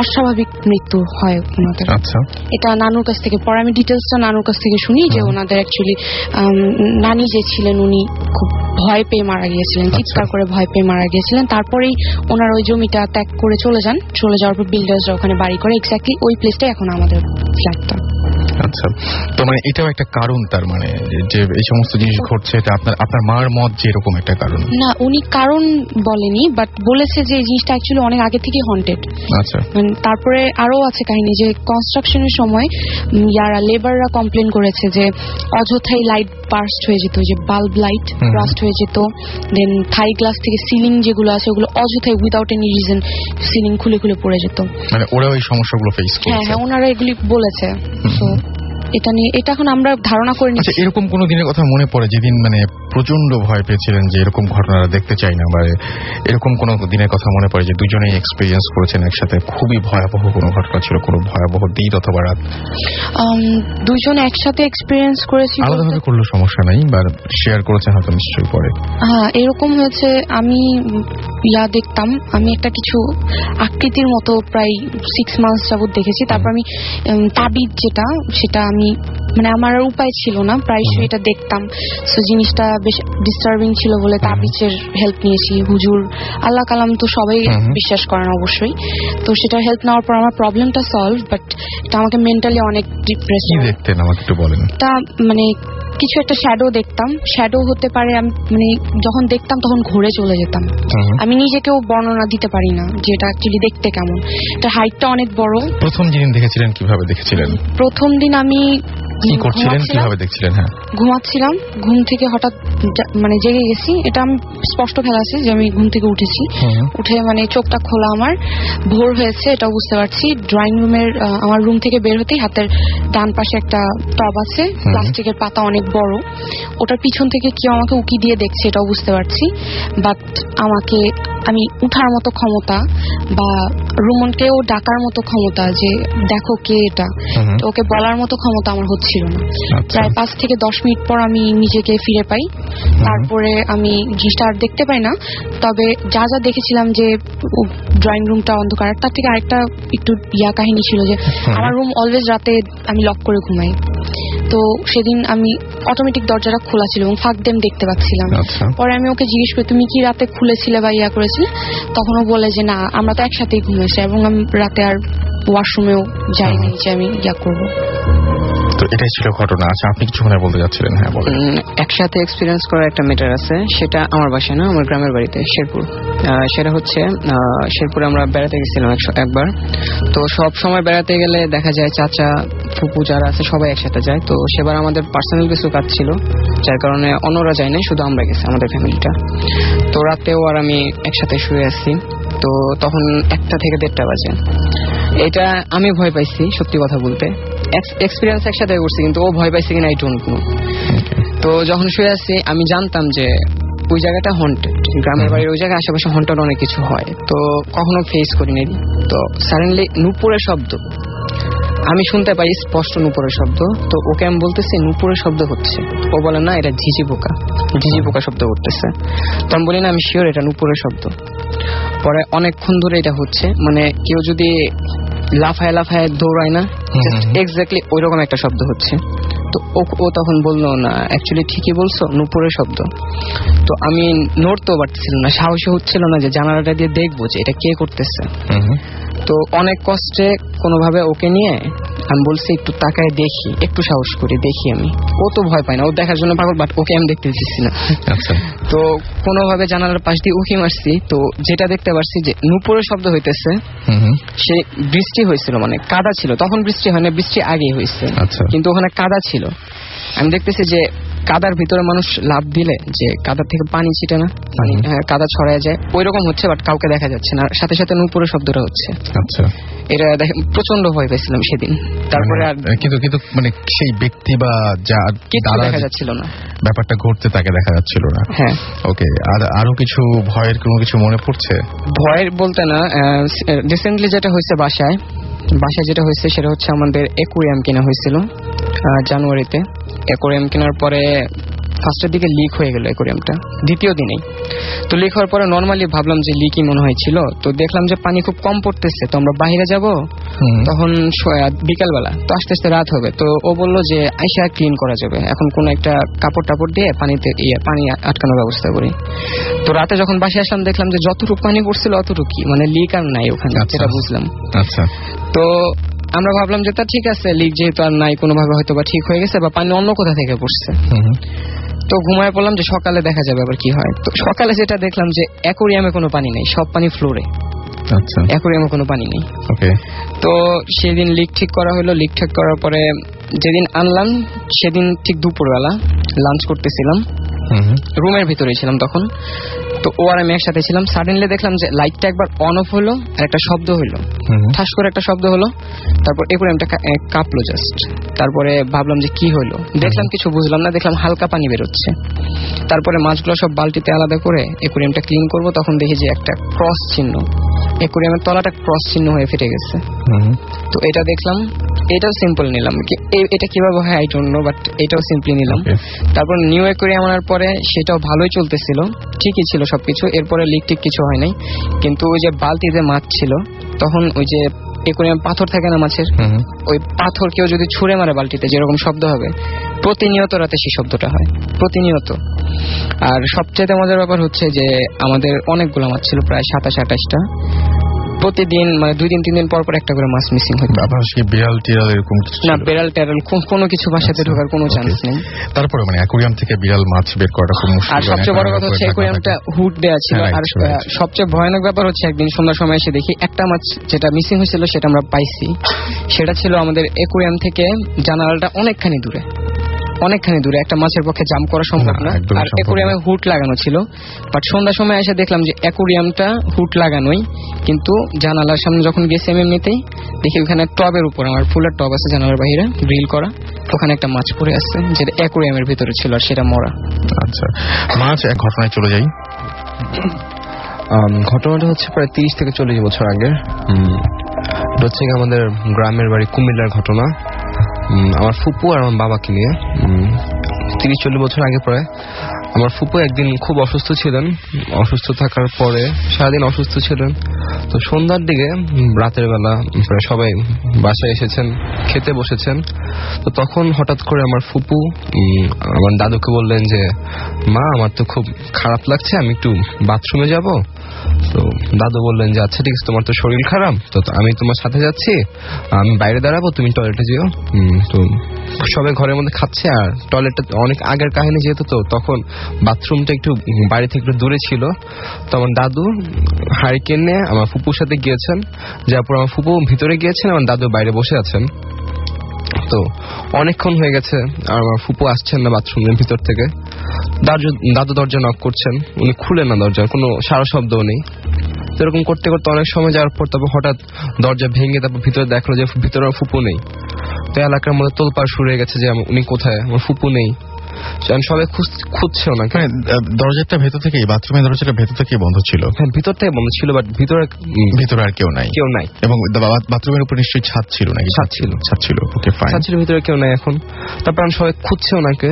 [SPEAKER 5] অস্বাভাবিক মৃত্যু হয় ওনাদের। এটা নানুর কাছ থেকে, পরে আমি ডিটেলসটা নানুর কাছ থেকে শুনি যে ওনাদের অ্যাকচুয়ালি নানি যে ছিলেন উনি খুব ভয় পেয়ে মারা গিয়েছিলেন, চিৎকার করে ভয় পেয়ে মারা গিয়েছিলেন। তারপরেই ওনার ওই জমিটা ত্যাগ করে চলে যাওয়ার পর বিল্ডার্সরা ওখানে বাড়ি করে, এক্স্যাক্টলি ওই প্লেসটাই এখন আমাদের ফ্ল্যাটটা।
[SPEAKER 1] আচ্ছা, তো মানে এটাও একটা কারণ, তার মানে যে এই সমস্ত জিনিস ঘটছে এটা আপনার মার মত যে এরকম একটা কারণ?
[SPEAKER 5] না, উনি কারণ বলেনি, বাট বলেছে যে এই জিনিসটা অ্যাকচুয়ালি অনেক আগে থেকে হন্টেড।
[SPEAKER 1] আচ্ছা।
[SPEAKER 5] তারপরে আরো আছে কাহিনী যে কনস্ট্রাকশনের সময় লেবাররা কমপ্লেন করেছে যে অযথাই লাইট বার্স্ট হয়ে যেত, যে বাল্ব লাইট বার্স্ট হয়ে যেত, দেন থাই গ্লাস থেকে সিলিং যেগুলো আছে ওগুলো অযথাই উইদাউট এনি রিজন সিলিং খুলে খুলে পড়ে যেত।
[SPEAKER 1] মানে ওরা ওই সমস্যাগুলো ফেস করছে?
[SPEAKER 5] হ্যাঁ, ওনারা এগুলি বলেছে। এটা নিয়ে এটা এখন আমরা ধারণা করে নিচ্ছি।
[SPEAKER 1] আচ্ছা, এরকম কোন দিনের কথা মনে পড়ে যেদিন মানে প্রচন্ড ভয় পেয়েছিলেন যে এরকম ঘটনা দেখতে চাই না, বা এরকম কোন দিনের কথা মনে পড়ে যে দুজনেই এক্সপেরিয়েন্স করেছেন একসাথে, খুবই ভয়াবহ কোনো ঘটনা ছিল, কোনো ভয়াবহ দিন অথবা রাত?
[SPEAKER 5] দুজন একসাথে এক্সপেরিয়েন্স করেছি,
[SPEAKER 1] আলাদাভাবে করলেও সমস্যা নাই, বা শেয়ার করেছেন হয়তো নিশ্চয়ই পরে।
[SPEAKER 5] হ্যাঁ, এরকম হয়েছে। আমি দেখতাম, আমি একটা কিছু আকৃতির মতো প্রায় 6 মাস যাবত দেখেছি। তারপর আমি তাবিজ যেটা, সেটা আমি মানে আমার আর উপায় ছিল না, প্রায়শই এটা দেখতাম। সো জিনিসটা বেশ ডিস্টার্বিং ছিল বলে তাবিজের হেল্প নিয়েছি। হুজুর আল্লাহ কালাম তো সবাই বিশ্বাস করেন অবশ্যই, তো সেটার হেল্প নেওয়ার পর আমার প্রবলেমটা সলভ, বাট এটা আমাকে মেন্টালি অনেক ডিপ্রেস।
[SPEAKER 1] কি দেখতেন আমাকে একটু বলেন?
[SPEAKER 5] তা মানে কিছু একটা শ্যাডো দেখতাম, শ্যাডো হতে পারে, আমি মানে যখন দেখতাম তখন ঘুরে চলে যেতাম। আমি নিজেকেও বর্ণনা দিতে পারি না যে এটা অ্যাকচুয়ালি দেখতে কেমন। এটা হাইটটা অনেক বড়।
[SPEAKER 1] প্রথম দিন দেখেছিলেন কিভাবে দেখেছিলেন?
[SPEAKER 5] প্রথম দিন আমি
[SPEAKER 1] কি করছিলেন, কিভাবে দেখছিলেন? হ্যাঁ,
[SPEAKER 5] ঘুমাচ্ছিলাম, ঘুম থেকে হঠাৎ মানে জেগে গেছি। এটা আমি স্পষ্ট খেলা আছে যে আমি ঘুম থেকে উঠেছি, উঠে মানে চোখটা খোলা, আমার ভোর হয়েছে এটাও বুঝতে পারছি। ড্রয়িং রুমের আমার রুম থেকে বের হতেই হাতের ডান পাশে একটা টব আছে, প্লাস্টিকের পাতা অনেক বড়, ওটার পিছন থেকে কেউ আমাকে উকি দিয়ে দেখছে এটাও বুঝতে পারছি। বাট আমি উঠার মতো ক্ষমতা বা রুমনকেও ডাকার মতো ক্ষমতা যে দেখো কে এটা, ওকে বলার মতো ক্ষমতা আমার হচ্ছিল না। প্রায় 5 থেকে 10 মিনিট পর আমি নিজেকে ফিরে পাই। তারপরে আমি জিনিসটা আর দেখতে পাই না, তবে যা যা দেখেছিলাম যে ড্রয়িং রুমটা অন্ধকার, তার থেকে আরেকটা একটু কাহিনী ছিল যে আমার রুম অলওয়েজ রাতে আমি লক করে ঘুমাই। তো সেদিন আমি অটোমেটিক দরজাটা খোলা ছিল এবং ফাঁক দিয়ে দেখতে পাচ্ছিলাম। পরে আমি ওকে জিজ্ঞেস করি তুমি কি রাতে খুলেছিলে বা করেছিলে, তখন ও বলে যে না আমরা তো একসাথেই ঘুমিয়েছি এবং আমি রাতে আর ওয়াশরুমেও যাইনি যে আমি করবো।
[SPEAKER 1] তো এটাই ছিল ঘটনা। আচ্ছা, আপনি কিছু মনে বলতে যাচ্ছিলেন? হ্যাঁ বলেন।
[SPEAKER 6] একসাথে এক্সপিরিয়েন্স করার একটা ম্যাটার আছে, সেটা আমার বাসায় না, আমার গ্রামের বাড়িতে শেরপুর। সেটা হচ্ছে শেরপুরে আমরা বেড়াতে গেছিলাম একবার। তো সব সময় বেড়াতে গেলে দেখা যায় চাচা ফুপু যারা আছে সবাই একসাথে যায়। তো সেবার আমাদের পার্সোনাল কিছু কাজ ছিল, যার কারণে অন্যরা যায় না, শুধু আমরা গেছি আমাদের ফ্যামিলিটা। তো রাতেও আর আমি একসাথে শুয়ে আসছি। তো তখন 1টা থেকে 1:30 বাজে। এটা আমি ভয় পাইছি, সত্যি কথা বলতে। এক্সপিরিয়েন্স একসাথে করছি, কিন্তু ও ভয় পাইছে কিনা আই ডোন্ট নো। তো যখন শুয়ে আসছি আমি জানতাম যে ওই জায়গাটা হন্টেড, গ্রামের বাড়ির ওই জায়গায় আশেপাশে হন্টেড অনেক কিছু হয়, তো কখনো ফেস করিনি। তো সাডেনলি নুপুরের শব্দ আমি শুনতে পাই, স্পষ্ট নুপুরের শব্দ। তো ওকে আমি বলতেছি নুপুরের শব্দ হচ্ছে, ও বলে না এটা ঝিঝি পোকা শব্দ করতেছে। তো আমি বলি না আমি শিওর এটা নুপুরের শব্দ। পরে অনেকক্ষণ ধরে এটা হচ্ছে, মানে কেউ যদি লাফায় দৌড়ায় না, এক্স্যাক্টলি ওই রকম একটা শব্দ হচ্ছে। তো ও তখন বললো না অ্যাকচুয়ালি ঠিকই বলছো, নুপুরের শব্দ। তো আমি নড়তেও পারতেছিলাম না, সাহসী হচ্ছিল না যে জানালাটা দিয়ে দেখবো যে এটা কে করতেছে। তো অনেক কষ্টে কোনোভাবে ওকে নিয়ে আমি বলছি একটু তাকায় দেখি, একটু সাহস করি দেখি আমি। ও তো ভয় পায় না, ও দেখার জন্য পাগল, বাট ওকে আমি দেখতে দিচ্ছি না। তো কোনোভাবে জানালার পাশ দিয়ে উকি মারছি, তো যেটা দেখতে পারছি যে নুপুরের শব্দ হইতেছে। সে বৃষ্টি হয়েছিল, মানে কাদা ছিল, তখন বৃষ্টি হয় না, বৃষ্টি আগেই হয়েছে, কিন্তু ওখানে কাদা ছিল। আমি দেখতেছি যে কাদার ভিতরে মানুষ লাফ দিলে যে কাদার থেকে পানি ছিটে না, পানি কাদা ছড়ায় যায়, ওই রকম হচ্ছে, বাট কাউকে দেখা যাচ্ছে না, সাথে সাথে নূপুরে শব্দটা হচ্ছে।
[SPEAKER 1] আচ্ছা,
[SPEAKER 6] এটা দেখে প্রচন্ড ভয় পেয়েছিলাম সেদিন। তারপরে আর
[SPEAKER 1] কিন্তু মানে সেই ব্যক্তি বা যা
[SPEAKER 6] কিছু দেখা যাচ্ছিল না,
[SPEAKER 1] ব্যাপারটা ঘটতে তাকে দেখা যাচ্ছিল না।
[SPEAKER 6] হ্যাঁ,
[SPEAKER 1] ওকে। আর আরো কিছু ভয়ের কোনো কিছু মনে পড়ছে?
[SPEAKER 6] ভয়ের বলতে না, রিসেন্টলি যেটা হয়েছে বাসায় যেটা হয়েছে সেটা হচ্ছে আমাদের অ্যাকোয়ারিয়াম কেনা হয়েছিল জানুয়ারিতে। অ্যাকোয়ারিয়াম কেনার পরে ফার্স্টের দিকে লিক হয়ে গেল অ্যাকোয়ারিয়ামটা, দ্বিতীয় দিনেই। তো লিক হওয়ার পরে নর্মালি ভাবলাম যে লিকই মনে হয়েছিল, তো দেখলাম যে পানি খুব কম পড়তেছে, তো আমরা বাইরে যাব তখন বিকালবেলা, তো আস্তে আস্তে রাত হবে, তো ও বললো যে আইসা ক্লিন করা যাবে, এখন কোন একটা কাপড় টাপড় দিয়ে পানিতে পানি আটকানোর ব্যবস্থা করি। তো রাতে যখন বাসায় আসলাম দেখলাম যে যতটুকু পানি পড়ছিল অতটুকুই, মানে লিক আর নাই ওখানে, যেটা বুঝলাম।
[SPEAKER 1] আচ্ছা,
[SPEAKER 6] তো আমরা ভাবলাম যে তা ঠিক আছে, লিক যেহেতু আর নাই, কোনোভাবে হয়তো বা ঠিক হয়ে গেছে বা পানি অন্য কোথা থেকে পড়ছে। তো ঘুমায় পড়লাম যে সকালে দেখা যাবে আবার কি হয়। তো সকালে যেটা দেখলাম যে অ্যাকোয়ারিয়ামে কোনো পানি নেই, সব পানি ফ্লোরে।
[SPEAKER 1] আচ্ছা,
[SPEAKER 6] অ্যাকোয়ারিয়ামে কোনো পানি নেই।
[SPEAKER 1] ওকে।
[SPEAKER 6] তো সেদিন লিক ঠিক করা হলো। লিক ঠিক করার পরে যেদিন আনলাম সেদিন ঠিক দুপুরবেলা লাঞ্চ করতেছিলাম, রুমের ভিতরে ছিলাম তখন। তো ও আর আমি একসাথে ছিলাম। সাডেনলি দেখলাম যে লাইটটা একবার অন অফ হলো আর একটা শব্দ হলো, ঠাস করে একটা শব্দ হলো, তারপর অ্যাকোয়ারিয়ামটা কাঁপলো জাস্ট। তারপরে ভাবলাম যে কি হলো, দেখলাম কিছু বুঝলাম না, দেখলাম হালকা পানি বেরোচ্ছে। তারপরে মাছগুলো সব বালতিতে আলাদা করে অ্যাকোয়ারিয়ামটা ক্লিন করব, তখন দেখি যে একটা ক্রস চিহ্ন, অ্যাকোয়ারিয়ামের তলাটা ক্রস চিহ্ন হয়ে ফেটে গেছে। তো এটা দেখলাম, এটাও সিম্পল নিলাম, এটা কিভাবে হয় আই ডোন্ট নো, বাট এটাও সিম্পলি নিলাম। তারপর নিউ অ্যাকোয়ারিয়াম আনার পরে সেটাও ভালোই চলতেছিল, ঠিকই ছিল সবকিছু, এরপরে লিক টিক কিছু হয় নাই। কিন্তু ওই যে বালতিতে মাছ ছিল, তখন ওই যে অ্যাকোয়ারিয়াম পাথর থাকে না মাছের, ওই পাথর কেউ যদি ছুঁড়ে মারে বালতিতে যেরকম শব্দ হবে, প্রতিনিয়ত রাতে সেই শব্দটা হয়, প্রতিনিয়ত। আর সবচেয়ে মজার ব্যাপার হচ্ছে যে আমাদের অনেকগুলো মাছ ছিল, প্রায় 27-28টা। প্রতিদিন মানে 2-3 দিন পর পর একটা করে মাছ মিসিং হতো।
[SPEAKER 1] বিড়াল টিড়াল এরকম
[SPEAKER 6] না, বিড়াল টেরাল কোনো কিছু বাসাতে ঢোকার কোনো চান্স নেই।
[SPEAKER 1] তারপরে মানে অ্যাকোয়ারিয়াম থেকে বিড়াল মাছ বের করাটা খুব মুশকিল।
[SPEAKER 6] আর সবচেয়ে বড় কথা হচ্ছে অ্যাকোয়ারিয়ামটা হুড দেয়া ছিল। আর সবচেয়ে ভয়ানক ব্যাপার হচ্ছে একদিন সন্ধ্যার সময় এসে দেখি একটা মাছ যেটা মিসিং হয়েছিল সেটা আমরা পাইছি। সেটা ছিল আমাদের অ্যাকোয়ারিয়াম থেকে জানালাটা অনেকখানি দূরে, একটা মাছের পক্ষে জাম্প করা সম্ভব না। আর অ্যাকোয়ারিয়ামে হুড লাগানো ছিল, বাট সন্ধ্যার সময় এসে দেখলাম যে অ্যাকোয়ারিয়ামটা হুড লাগানোই, কিন্তু জানালার সামনে যখন গেছি আমি এমনিতেই দেখি ওখানে টবের উপর, আমার ফুলের টব আছে জানালার বাইরে গ্রিল করা, ওখানে একটা মাছ পড়ে আছে যেটা অ্যাকোয়ারিয়ামের ভিতরে ছিল, আর সেটা মরা।
[SPEAKER 1] আচ্ছা, মাছ এক ঘটনায় চলে যাই।
[SPEAKER 7] ঘটনাটা হচ্ছে প্রায় 30 থেকে 40 বছর আগের। হচ্ছে আমাদের গ্রামের বাড়ি কুমিল্লার ঘটনা। আমার ফুপু আর আমার বাবাকে নিয়ে 30-40 বছর আগে প্রায় আমার ফুপু একদিন খুব অসুস্থ ছিলেন। অসুস্থ থাকার পরে সারাদিন অসুস্থ ছিলেন। তো সন্ধ্যার দিকে রাতের বেলা প্রায় সবাই বাসায় এসেছেন, খেতে বসেছেন। তো তখন হঠাৎ করে আমার ফুপু আমার দাদুকে বললেন যে মা, আমার তো খুব খারাপ লাগছে, আমি একটু বাথরুমে যাব। তো দাদু বললেন যে আচ্ছা ঠিক আছে, তোমার তো শরীর খারাপ, তো আমি তোমার সাথে যাচ্ছি, আমি বাইরে দাঁড়াবো, তুমি টয়লেটে যেও। তো সবাই ঘরের মধ্যে খাচ্ছে, আর টয়লেটটা অনেক আগের কাহিনী যেহেতু, তো তখন বাথরুমটা একটু বাড়ি থেকে একটু দূরে ছিল। তো আমার দাদু হারিকেন নিয়ে আমার ফুপুর সাথে গিয়েছেন, যার পর আমার ফুপু ভিতরে গিয়েছেন, আমার দাদু বাইরে বসে আছেন। তো অনেকক্ষণ হয়ে গেছে আর আমার ফুপু আসছেন না বাথরুমের ভিতর থেকে। দাদু দরজা নক করছেন, উনি খুলেন না দরজা, কোনো সারা শব্দও নেই। এরকম করতে করতে অনেক সময় যাওয়ার পর তারপর হঠাৎ দরজা ভেঙে তারপর ভিতরে দেখলো যে ভিতরে আমার ফুপু নেই। তো এলাকার মধ্যে তোলপাড় শুরু হয়ে গেছে যে উনি কোথায়, আমার ফুপু নেই। সবাই খুঁজছে ওনাকে।
[SPEAKER 1] দরজাটা ভেতর থেকেই, বাথরুমের দরজাটা ভেতর থেকেই বন্ধ ছিল?
[SPEAKER 7] হ্যাঁ, ভিতর থেকে বন্ধ ছিল, বাট ভিতরে
[SPEAKER 1] আর কেউ নাই। এবং বাথরুমের উপর নিশ্চয়ই ছাদ ছিল নাকি? ছাদ ছিল। ওকে, ফাইন।
[SPEAKER 7] ছাদ ছিল, ভিতরে কেউ নাই এখন। তারপর আমি সবাই খুঁজছে ওনাকে।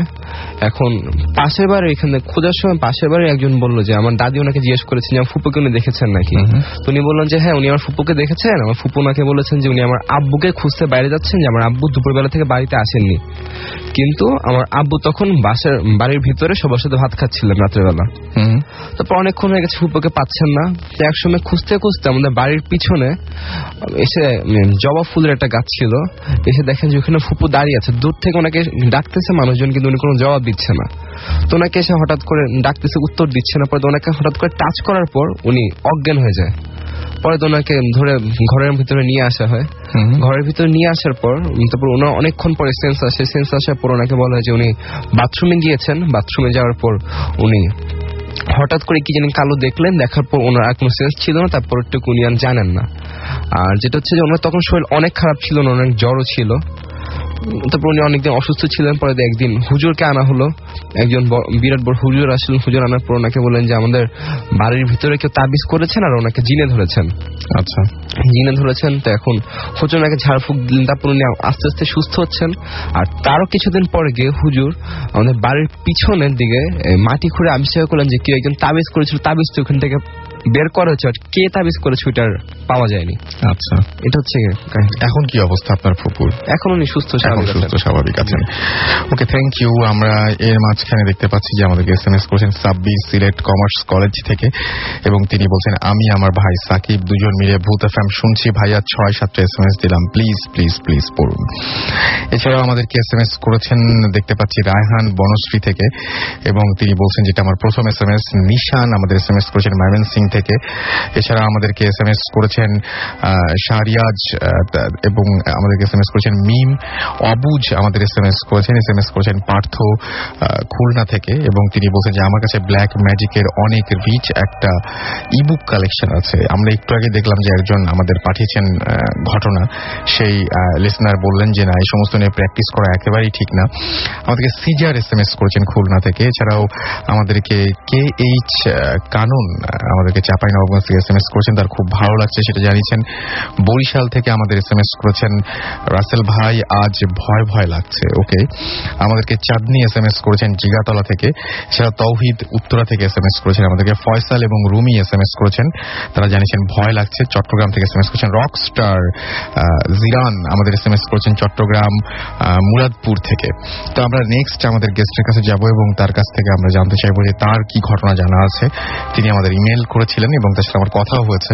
[SPEAKER 7] এখন পাশের বাড়ি, এখানে খোঁজার সময় পাশের বাড়ির একজন বললো যে আমার দাদি ওনাকে জিজ্ঞেস করেছেন যে আমার ফুপুকে উনি দেখেছেন নাকি। তো উনি বললেন যে হ্যাঁ, উনি আমার ফুপুকে দেখেছেন। আমার ফুপু ওনাকে বলেছেন যে উনি আমার আব্বুকে খুঁজতে বাইরে যাচ্ছেন, যে আমার আব্বু দুপুরবেলা থেকে বাড়িতে আসেননি। কিন্তু আমার আব্বু তখন বাড়ির ভিতরে সবার সাথে ভাত খাচ্ছিলেন রাত্রেবেলা। তারপর অনেকক্ষণ হয়ে গেছে, ফুপুকে পাচ্ছেন না। একসময় খুঁজতে খুঁজতে আমাদের বাড়ির পিছনে এসে জবা ফুলের একটা গাছ ছিল, এসে দেখেন যে ওখানে ফুপু দাঁড়িয়ে আছে। দূর থেকে ওনাকে ডাকতেছে মানুষজন, কিন্তু উনি কোনো জবাব দিচ্ছে না। তো ওনাকে এসে হঠাৎ করে ডাকতেছে, উত্তর দিচ্ছে না। পরে ওনাকে হঠাৎ করে টাচ করার পর উনি অজ্ঞান হয়ে যায়। পরে তো ওনাকে ধরে ঘরের ভিতরে নিয়ে আসা হয়। ঘরের ভিতরে নিয়ে আসার পর তারপর ওনার অনেকক্ষণ পরে সেন্স আসে। সেন্স আসার পর ওনাকে বলা হয় যে উনি বাথরুমে গিয়েছেন। বাথরুমে যাওয়ার পর উনি হঠাৎ করে কি জানি কালো দেখলেন, দেখার পর ওনার আর কোনো সেন্স ছিল না, তারপর একটু উনি জানেন না। আর যেটা হচ্ছে যে ওনার তখন শরীর অনেক খারাপ ছিল, অনেক জ্বরও ছিল। তারপর উনি অনেকদিন অসুস্থ ছিলেন। পরে একদিন হুজুরকে আনা হলো, একজন বিরাট বড় হুজুর আসলেন। হুজুর আনার পর ওনাকে বললেন যে আমাদের বাড়ির ভিতরে কেউ তাবিজ করেছেন আর ওনাকে জিনে ধরেছেন।
[SPEAKER 1] আচ্ছা,
[SPEAKER 7] জিনে ধরেছেন। তো এখন হুজুর ওনাকে ঝাড়ফুঁক দিলেন, তারপর উনি আস্তে আস্তে সুস্থ হচ্ছেন। আর তারও কিছুদিন পরে গিয়ে হুজুর আমাদের বাড়ির পিছনের দিকে মাটি খুঁড়ে আবিষ্কার করলেন যে কেউ একজন তাবিজ করেছিল। তাবিজটা ওখান থেকে বের করা হচ্ছে, আর কে তাবিজ করেছে ওইটার পাওয়া যায়নি।
[SPEAKER 1] আচ্ছা,
[SPEAKER 7] এটা হচ্ছে
[SPEAKER 1] এখন কি অবস্থা আপনার ফুপুর?
[SPEAKER 7] এখন উনি সুস্থ
[SPEAKER 1] স্বাভাবিক আছেন। ওকে, থ্যাংক ইউ। আমরা এর মাঝখানে দেখতে পাচ্ছি যে আমাদেরকে SMS করেছেন সাব্বির সিলেট কমার্স কলেজ থেকে, এবং তিনি বলছেন আমি আমার ভাই সাকিব দুজন মিলে ভূত এফএম শুনছি ভাইয়া, 6-7টা SMS দিলাম, প্লিজ প্লিজ প্লিজ পড়ুন। এছাড়াও আমাদেরকে SMS করেছেন দেখতে পাচ্ছি রায়হান বনশ্রী থেকে, এবং তিনি বলছেন যেটা আমার প্রথম SMS। নিশান আমাদের SMS করেছেন ময়মনসিং থেকে। এছাড়া আমাদেরকে SMS করেছেন শাহরিয়াজ, এবং আমাদেরকে SMS করেছেন মিম। অবুজ আমাদের SMS করেছেন পার্থ খুলনা থেকে, এবং তিনি বলছেন যে আমার কাছে ব্ল্যাক ম্যাজিকের অনেক রিচ একটা ইবুক কালেকশন আছে। আমরা একটু আগে দেখলাম যে একজন আমাদের পাঠিয়েছেন ঘটনা, সেই লিসনার বললেন যে না, এই সমস্ত নিয়ে প্র্যাকটিস করা একেবারেই ঠিক না। আমাদেরকে সিজার SMS করেছেন খুলনা থেকে। এছাড়াও আমাদেরকে KH কানুন আমাদেরকে চাঁপাইনবাবগঞ্জ থেকে SMS করেছেন, তার খুব ভালো লাগছে সেটা জানিয়েছেন। বরিশাল থেকে আমাদের SMS করেছেন রাসেল ভাই, আজ ভয় ভয় লাগছে। ওকে, আমাদেরকে চাঁদনি SMS করেছেন জিগাতলা থেকে। এছাড়া তৌহিদ উত্তরা থেকে SMS করেছেন আমাদেরকে। ফয়সাল এবং রুমি SMS করেছেন, তারা জানিয়েছেন ভয় লাগছে। চট্টগ্রাম থেকে SMS করেছেন রকস্টার জিরান আমাদের SMS করেছেন চট্টগ্রাম মুরাদপুর থেকে। তো আমরা নেক্সট আমাদের গেস্টের কাছে যাব এবং তার কাছ থেকে আমরা জানতে চাইবো যে তার কি ঘটনা জানা আছে। তিনি আমাদের ইমেল করেছিলেন এবং তার সাথে আমার কথাও হয়েছে।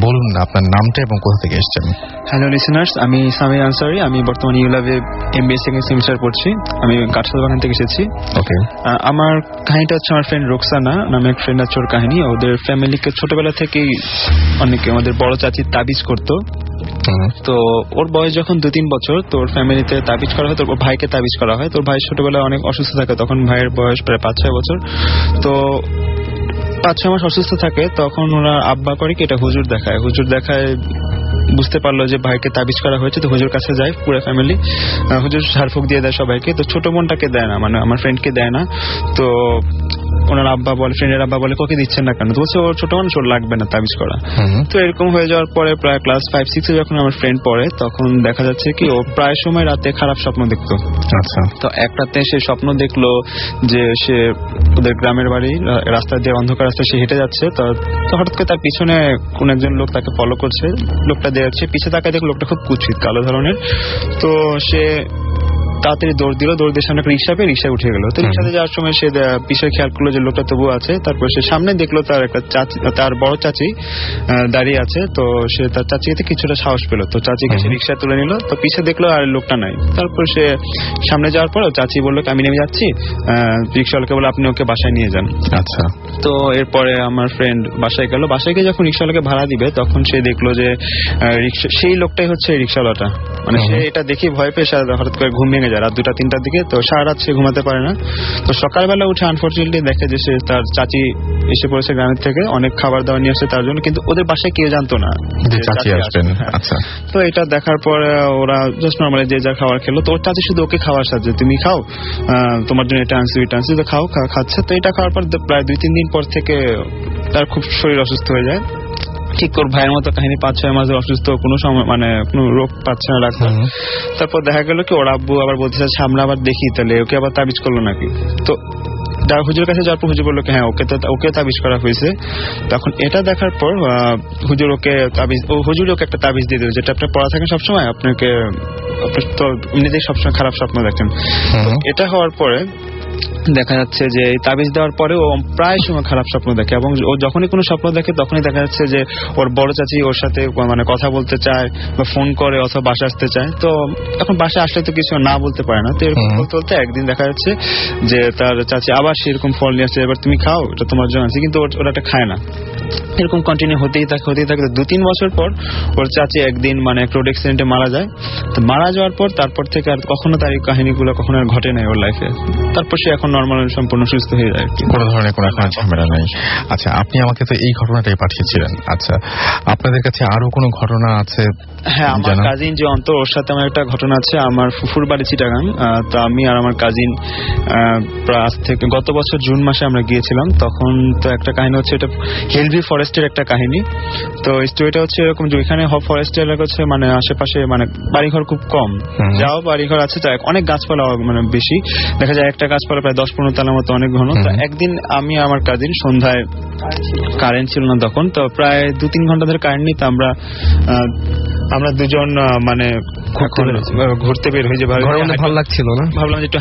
[SPEAKER 1] বলুন আপনার নামটা এবং কোথা থেকে এসেছেন।
[SPEAKER 8] হ্যালো লিসেনার্স, আমি সামির আনসারি। আমি বর্তমানে ইউলাভে MBA সেকেন্ড সেমিস্টার পড়ছি। আমি কাঠসালবাগান থেকে এসেছি।
[SPEAKER 1] ওকে,
[SPEAKER 8] আমার কাহিনীটা হচ্ছে আমার ফ্রেন্ড রোকসানা নামে এক ফ্রেন্ড আছে, ওর কাহিনী। ওদের ফ্যামিলিকে ছোটবেলা থেকেই অনেকে আমাদের বড় চাচি তাবিজ করতো। তো ওর বয়স যখন 2-3 বছর, তোর ফ্যামিলিতে তাবিজ করা হয়, তোর ভাইকে তাবিজ করা হয়। তোর ভাই ছোটবেলায় অনেক অসুস্থ থাকে, তখন ভাইয়ের বয়স প্রায় 5-6 বছর। তো 5-6 মাস অসুস্থ থাকে, তখন ওরা আব্বা করে কি এটা হুজুর দেখায় বুঝতে পারলো যে ভাইকে তাবিজ করা হয়েছে। তো হুজুর কাছে যায় পুরো ফ্যামিলি, হুজুর ঝাড়ফুঁক দিয়ে দেয় সবাইকে। তো ছোট বোনটাকে দেয় না, মানে আমার ফ্রেন্ডকে দেয় না। তো ওনার আব্বা বলে, ফ্রেন্ডের আব্বা বলে ওকে দিচ্ছেন না কেন? তো বলছে ওর ছোট মানুষ, ওর লাগবে না তাবিজ করা। তো এরকম হয়ে যাওয়ার পরে প্রায় ক্লাস 5-6 যখন আমার ফ্রেন্ড পড়ে, তখন দেখা যাচ্ছে কি ও প্রায় সময় রাতে খারাপ স্বপ্ন দেখতো।
[SPEAKER 1] আচ্ছা,
[SPEAKER 8] তো এক রাতে সে স্বপ্ন দেখলো যে সে ওদের গ্রামের বাড়ি রাস্তা দিয়ে, অন্ধকার রাস্তা সে হেঁটে যাচ্ছে। তো হঠাৎ করে তার পিছনে কোন একজন লোক তাকে ফলো করছে। লোকটা দেখছে, পিছে তাকায় দেখলো লোকটা খুব কুৎসিত কালো ধরনের। তো সে তাড়াতাড়ি দৌড় দিল, দৌড় দিয়ে সামনে রিক্সা পেয়ে রিক্সায় উঠে গেল। তো রিক্সাতে যাওয়ার সময় সে পিছনে খেয়াল করলো যে লোকটা তবু আছে। তারপর সে সামনে দেখলো তার একটা চাচি, তার বড় চাচি দাঁড়িয়ে আছে। তো সে তার চাচিকে কিছুটা সাহস পেল, তো চাচিকে সে রিক্সায় তুলে নিল। তো পিছে দেখলো আর লোকটা নাই। তারপর সে সামনে যাওয়ার পর চাচি বললো আমি নেমে যাচ্ছি, রিক্সাওয়ালাকে বলে আপনি ওকে বাসায় নিয়ে যান।
[SPEAKER 1] আচ্ছা,
[SPEAKER 8] তো এরপরে আমার ফ্রেন্ড বাসায় গেল। বাসায় গিয়ে যখন রিক্সাওয়ালাকে ভাড়া দিবে, তখন সে দেখলো যে সেই লোকটাই হচ্ছে রিক্সাওয়ালাটা। মানে সে এটা দেখে ভয় পেয়ে হঠাৎ করে ঘুম ভেঙে যায় রাত 2-3টার দিকে। তো সারা রাত সে ঘুমাতে পারে না। তো সকালবেলা উঠে আনফর্চুনেটলি দেখে যে সে তার চাচি এসে পড়েছে গ্রামের থেকে, অনেক খাবার দাবার নিয়ে আসছে তার জন্য, কিন্তু ওদের বাসায় কেউ জানতো না যে চাচি আসবেন। আচ্ছা, তো এটা দেখার পরে ওরা জাস্ট নর্মালি যে যা খাবার খেলো। তো ওর চাচি শুধু ওকে খাওয়ার সাথে তুমি খাও, তোমার জন্য এটা আনছি ওইটা আনছি, তো খাও। খাচ্ছে। তো এটা খাওয়ার পর প্রায় 2-3 দিন পর থেকে তার খুব শরীর অসুস্থ হয়ে যায়। ঠিক ওর ভাইয়ের মতো কাহিনী, 5-6 মাসের অসুস্থ, কোনো সময় মানে কোনো রোগ পাচ্ছে না ডাক্তার। তারপর দেখা গেল কি ওর আব্বু আবার বলতে চাচ্ছে আমরা আবার দেখি তাহলে ওকে আবার তাবিজ করলো নাকি। তো হুজুর কাছে যাওয়ার পর হুজুর বললো হ্যাঁ ওকে তাবিজ করা হয়েছে। তখন এটা দেখার পর হুজুর ওকে একটা তাবিজ দিয়ে দিল, যেটা আপনার পড়া থাকেন সবসময়, আপনাকে তো এমনিতেই সবসময় খারাপ স্বপ্ন দেখেন। এটা হওয়ার পরে দেখা যাচ্ছে যে এই তাবিজ দেওয়ার পরে ও প্রায় সময় খারাপ স্বপ্ন দেখে, এবং ও যখনই কোনো স্বপ্ন দেখে তখনই দেখা যাচ্ছে যে ওর বড় চাচি ওর সাথে মানে কথা বলতে চায় বা ফোন করে অথবা বাসা আসতে চায়। তো এখন বাসায় আসলে তো কিছু না বলতে পারে না, তো এরকম বলতে বলতে একদিন দেখা যাচ্ছে যে তার চাচি আবার সেরকম ফল নিয়ে আসছে, এবার তুমি খাও, এটা তোমার জন্য আছে, কিন্তু ওরা এটা খায় না। এরকম কন্টিনিউ হতেই থাকে 2-3 বছর পর ওর চাচি একদিন মানে এক রোড অ্যাক্সিডেন্টে মারা যায়। তো মারা যাওয়ার পর তারপর থেকে আর কখনো তার এই কাহিনীগুলো কখনো আর ঘটে নাই ওর লাইফে। তারপর সে এখন নর্মাল সম্পূর্ণ সুস্থ হয়ে যায়,
[SPEAKER 1] কোনো ধরনের কোনো এখন ঝামেলা নেই। আচ্ছা, আপনি আমাকে তো এই ঘটনাটাই পাঠিয়েছিলেন। আচ্ছা, আপনাদের কাছে আরো কোনো ঘটনা আছে?
[SPEAKER 8] হ্যাঁ, আমার কাজিন যে অন্তর, ওর সাথে আমার একটা ঘটনা আছে। আমার ফুফুর বাড়ি চিটাগাং, তো আমি আর আমার কাজিন আজ থেকে গত বছর জুন মাসে আমরা গিয়েছিলাম। তখন তো একটা কাহিনী হচ্ছে, এটা হেলভি ফরেস্টের একটা কাহিনী। তো স্টোরিটা হচ্ছে এরকম যে ওইখানে ফরেস্ট এলাকা হচ্ছে মানে আশেপাশে মানে বাড়িঘর খুব কম, যাও বাড়িঘর আছে তো অনেক গাছপালা মানে বেশি, দেখা যায় একটা গাছপালা প্রায় 10-15 তলার মতো অনেক ঘন। তো একদিন আমি আমার কাজিন সন্ধ্যায়, কারেন্ট ছিল না তখন, তো প্রায় 2-3 ঘন্টা ধরে কারেন্ট নিতে আমরা দুজন মানে ঘুরতে বের হয়ে যাবো,
[SPEAKER 7] ভালো লাগছিল না,
[SPEAKER 8] ভাবলাম যে একটু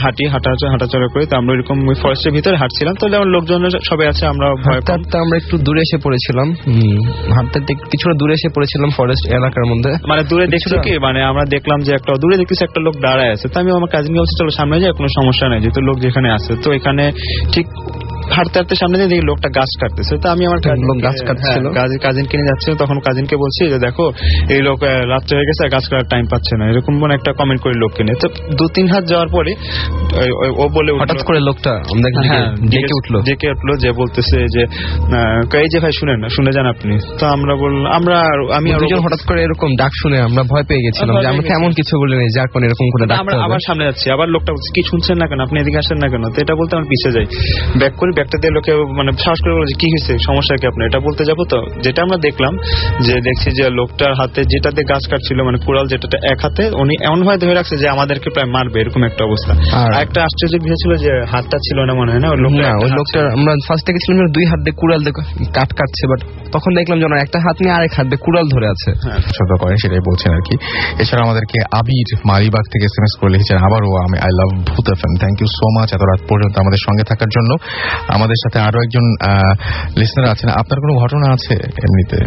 [SPEAKER 8] হাঁটাচলা করে। তো আমরা এরকম ফরেস্টের ভিতরে হাঁটছিলাম, তো যেমন লোকজন সবাই আছে, আমরা
[SPEAKER 7] আমরা একটু দূরে এসে পড়েছিলাম, হাঁটতে কিছুটা দূরে এসে পড়েছিলাম ফরেস্ট এলাকার মধ্যে।
[SPEAKER 8] মানে দূরে দেখছো কি, মানে আমরা দেখলাম যে একটা দূরে দেখতেছি একটা লোক দাঁড়ায় আছে। তো আমি আমার কাজিনকে বলছি চলো সামনে যাই, কোনো সমস্যা নেই, যেহেতু লোক যেখানে আছে। তো এখানে ঠিক হাঁটতে হাঁটতে সামনে দিয়ে দেখি লোকটা গাছ কাটতেছে। তো আমি আমার
[SPEAKER 7] গাছ কাটছিল,
[SPEAKER 8] কাজিনকে নিয়ে যাচ্ছিল, তখন কাজিনকে বলছি যে দেখো এই লোক রাত্রে হয়ে গেছে, গাছ কাটার টাইম পাচ্ছে না, এরকম মানে একটা কমেন্ট করে লোককে নিয়ে। তো 2-3 হাত যাওয়ার পরে ও বলে
[SPEAKER 7] হঠাৎ করে লোকটা ডেকে
[SPEAKER 8] উঠলো যে বলতেছে যে এই যে ভাই শুনে যান আপনি। তো আমরা বললাম আমি
[SPEAKER 7] হঠাৎ করে এরকম ডাক শুনে আমরা ভয় পেয়ে গেছিলাম যে আমরা এমন কিছু বলে নেই যার কোন এরকম করে ডাক।
[SPEAKER 8] আমরা আবার সামনে যাচ্ছি, আবার লোকটা বলছে কি শুনছেন না কেন, আপনি এদিকে আসেন না কেন। তো এটা বলতে আমি পিছিয়ে যাই, ব্যাক করি, ব্যাকটা দিয়ে লোকে মানে সাহস করে বলছে কি হয়েছে, সমস্যা কি আপনার, এটা বলতে যাবো। তো যেটা আমরা দেখলাম যে দেখছি যে লোকটার হাতে যেটাতে গাছ কাটছিল মানে কুড়াল, যেটা এক হাতে উনি এমন ভাবে ধরে রাখছে যে আমাদেরকে প্রায় মারবে, এরকম একটা অবস্থা। আর একটা আশ্চর্য বিষয় ছিল যে হাতটা ছিল না মনে হয় না ওই লোকটা,
[SPEAKER 7] আমরা ফার্স্ট থেকে ছিলাম 2 হাত দিয়ে কুড়াল দিয়ে কাটছে, বাট তখন দেখলাম যে একটা হাত নিয়ে আরেক হাত দিয়ে কুড়াল ধরে আছে।
[SPEAKER 1] ছোট করেন সেটাই বলছেন আর কি। এছাড়া আমাদেরকে আবির মালিবাগ থেকে SMS করে লিখেছেন আবারও আমি I love Bhoot FM, thank you so much এত রাত পর্যন্ত আমাদের সঙ্গে থাকার জন্য। আমাদের সাথে আরো একজন লিসনার আছেন, আপনার কোনো ঘটনা আছে এমনিতে?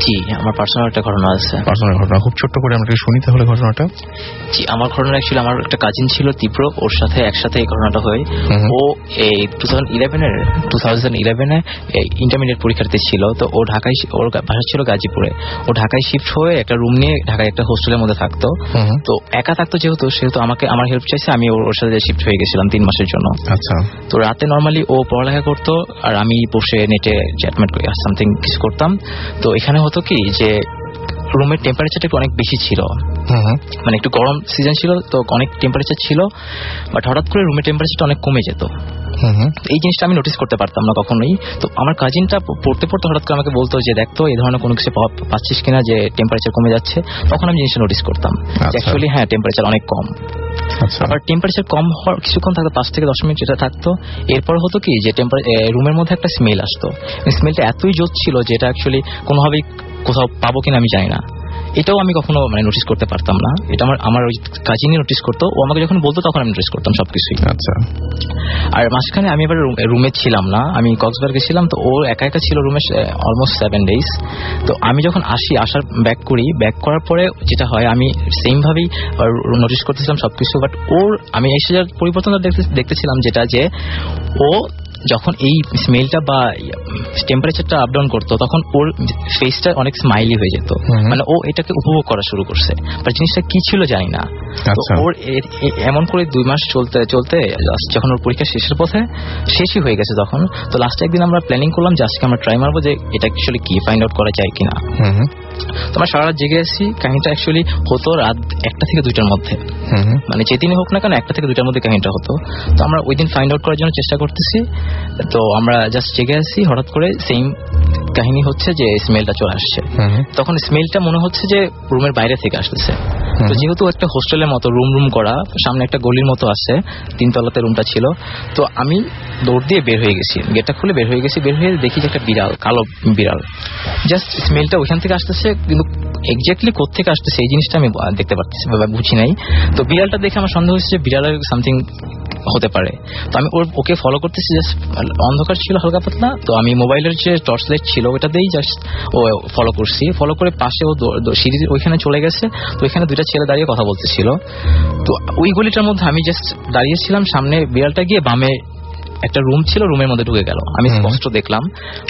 [SPEAKER 9] জি, আমার পার্সোনাল একটা ঘটনা আছে।
[SPEAKER 1] পার্সোনাল ঘটনা খুব ছোট্ট করে আমরা শুনি তাহলে ঘটনাটা।
[SPEAKER 9] জি, আমার ঘটনা অ্যাকচুয়ালি আমার একটা কাজিন ছিল তীব্র, ওর সাথে একসাথে এই ঘটনাটা হয়। ও এই 2011-এ ইন্টারমিডিয়েট পরীক্ষার্থী ছিল। তো ও ঢাকায়, ওর বাসা ছিল গাজীপুরে, ও ঢাকায় শিফট হয়ে একটা রুম নিয়ে ঢাকায় একটা হোস্টেলের মধ্যে থাকতো। তো একা থাকতো সেহেতু আমার হেল্প চাইছে, আমি ওর সাথে শিফট হয়ে গেছিলাম 3 মাসের জন্য।
[SPEAKER 1] আচ্ছা।
[SPEAKER 9] তো রাতে নর্মালি ও পড়ালেখা করতো আর আমি বসে নেটে চ্যাটমেট করে সামথিং কিছু করতাম। তো এখানে হতো কি যে রুমের টেম্পারেচারটা একটু অনেক বেশি ছিল, মানে একটু গরম সিজন ছিল তো অনেক টেম্পারেচার ছিল, বাট হঠাৎ করে রুমের টেম্পারেচারটা অনেক কমে যেত। এই জিনিসটা আমি নোটিস করতে পারতাম না কখনোই। তো আমার কাজিনটা পড়তে হঠাৎ করে আমাকে বলতো যে দেখতো এই ধরনের কোনো কিছু পাচ্ছিস কিনা যে টেম্পারেচার কমে যাচ্ছে। তখন আমি জিনিসটা নোটিস করতাম অ্যাকচুয়ালি হ্যাঁ টেম্পারেচার অনেক কম। আবার টেম্পারেচার কম হওয়ার কিছুক্ষণ থাকতো, 5 থেকে 10 মিনিট যেটা থাকতো। এরপর হতো কি যে রুমের মধ্যে একটা স্মেল আসতো, স্মেলটা এতই জোর ছিল যে এটা অ্যাকচুয়ালি কোনোভাবেই কোথাও পাবো কিনা আমি জানি না। এটাও আমি কখনো মানে নোটিস করতে পারতাম না, এটা আমার ওই কাজিনই নোটিস করতো। ও আমাকে যখন বলতো তখন আমি নোটিস করতাম সবকিছুই।
[SPEAKER 1] আচ্ছা।
[SPEAKER 9] আর মাঝখানে আমি এবার রুমে ছিলাম না, আমি কক্সবাজারে ছিলাম। তো ও একা ছিল রুমে অলমোস্ট 7 days। তো আমি যখন আসার ব্যাক করার পরে যেটা হয় আমি সেম ভাবেই নোটিস করতেছিলাম সবকিছু। বাট আমি এসে যার পরিবর্তনটা দেখতেছিলাম যেটা যে ও যখন এই স্মেলটা বা টেম্পারেচারটা আপ ডাউন করতো তখন ওর ফেসটা অনেক স্মাইলি হয়ে যেত, মানে ও এটাকে উপভোগ করা শুরু করছে। বাট জিনিসটা কি ছিল জানি না। ওর এমন করে 2 মাস চলতে যখন ওর পরীক্ষা শেষই হয়ে গেছে তখন, তো লাস্টে একদিন আমরা প্ল্যানিং করলাম যে আজকে আমরা ট্রাই মারবো যে এটা অ্যাকচুয়ালি কি ফাইন্ড আউট করা যায় কিনা। তো আমরা সারা রাত জেগে আছি। কাহিনীটা অ্যাকচুয়ালি হতো রাত 1টা থেকে 2টার মধ্যে, মানে যেদিনই হোক না কেন 1টা থেকে 2টার মধ্যে কাহিনীটা হতো। তো আমরা ওই দিন ফাইন্ড আউট করার জন্য চেষ্টা করতেছি। তো আমরা জাস্ট জেগে আছি, হঠাৎ করে সেম কাহিনী হচ্ছে যে স্মেলটা চলে আসছে। তখন স্মেলটা মনে হচ্ছে যে রুমের বাইরে থেকে আসতেছে। তো যেহেতু একটা হোস্টেলের মতো রুম করা, সামনে একটা গলির মতো আছে, 3 তলাতে রুমটা ছিল। তো আমি দৌড় দিয়ে বের হয়ে গেছি, গেটটা খুলে বের হয়ে দেখি যে একটা বিড়াল, কালো বিড়াল, জাস্ট স্মেলটা ওইখান থেকে আসতেছে কিন্তু এক্স্যাক্টলি কোত্থেকে আসতেছে এই জিনিসটা আমি দেখতে পারতেছি বা বুঝি নাই। তো বিড়ালটা দেখে আমার সন্দেহ হচ্ছে যে বিড়ালের সামথিং হতে পারে। তো আমি ওকে ফলো করতেছি, জাস্ট অন্ধকার ছিল হালকা পাতলা, তো আমি মোবাইলের যে টর্চ লাইট ছিল ওটা দিয়েই জাস্ট ও ফলো করছি। ফলো করে পাশে ও সিঁড়ির ওইখানে চলে গেছে। তো ওইখানে দুইটা ছেলে দাঁড়িয়ে কথা বলতেছিল। তো ওই গলিটার মধ্যে আমি জাস্ট দাঁড়িয়েছিলাম, সামনে বিড়ালটা গিয়ে বামে একটা রুম ছিল, রুমের মধ্যে ঢুকে গেল, আমি স্পষ্ট দেখলাম।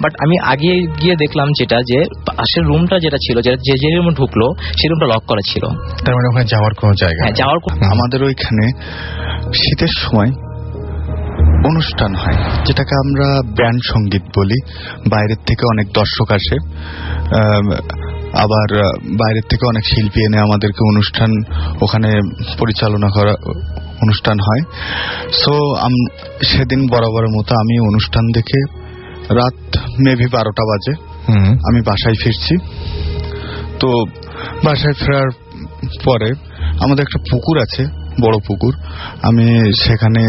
[SPEAKER 9] বাট আমি আগে গিয়ে দেখলাম যেটা যে পাশের রুমটা যেটা ছিল, যে রুমে ঢুকলো সেই রুমটা লক করা ছিল।
[SPEAKER 1] তার মানে ওখানে যাওয়ার কোনো জায়গা?
[SPEAKER 9] হ্যাঁ, যাওয়ার।
[SPEAKER 3] আমাদের ওইখানে শীতের সময় অনুষ্ঠান হয়, যেটাকে আমরা ব্যান্ড সঙ্গীত বলি। বাইরের থেকে অনেক দর্শক আসে, আবার বাইরের থেকে অনেক শিল্পী এনে আমাদেরকে অনুষ্ঠান ওখানে পরিচালনা করা অনুষ্ঠান হয়। সো সেদিন বরাবরের মতো আমি অনুষ্ঠান দেখে রাত মেবি 12টা বাজে আমি বাসায় ফিরছি। তো বাসায় ফেরার পরে আমাদের একটা পুকুর আছে, বড় পুকুর। আমি সেখানে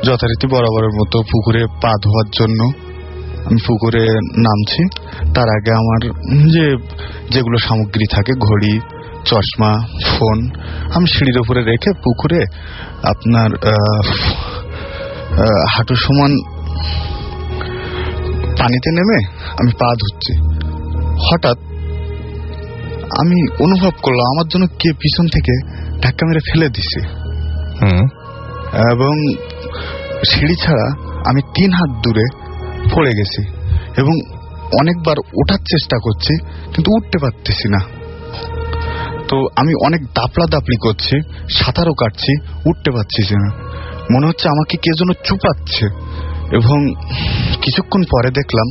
[SPEAKER 3] যথারীতি বরাবরের মতো পুকুরে পা ধোয়ার জন্য আমি পুকুরে নামছি। তার আগে আমার যেগুলো সামগ্রী থাকে, ঘড়ি, চশমা, ফোন, আমি সিঁড়ির উপরে রেখে পুকুরে আপনার হাঁটু সমান পানিতে নেমে আমি পা ধুচ্ছি। হঠাৎ আমি অনুভব করলাম আমার জন্য কে পিছন থেকে ধাক্কা মেরে ফেলে দিছে, এবং সিঁড়ি ছাড়া আমি 3 হাত দূরে পড়ে গেছি এবং অনেকবার ওঠার চেষ্টা করছি কিন্তু উঠতে পারতেছি না। তো আমি অনেক দাপড়ি করছি, সাঁতারও কাটছি, উঠতে পারছি না। মনে হচ্ছে আমাকে কে যেন চুপাচ্ছে। এবং কিছুক্ষণ পরে দেখলাম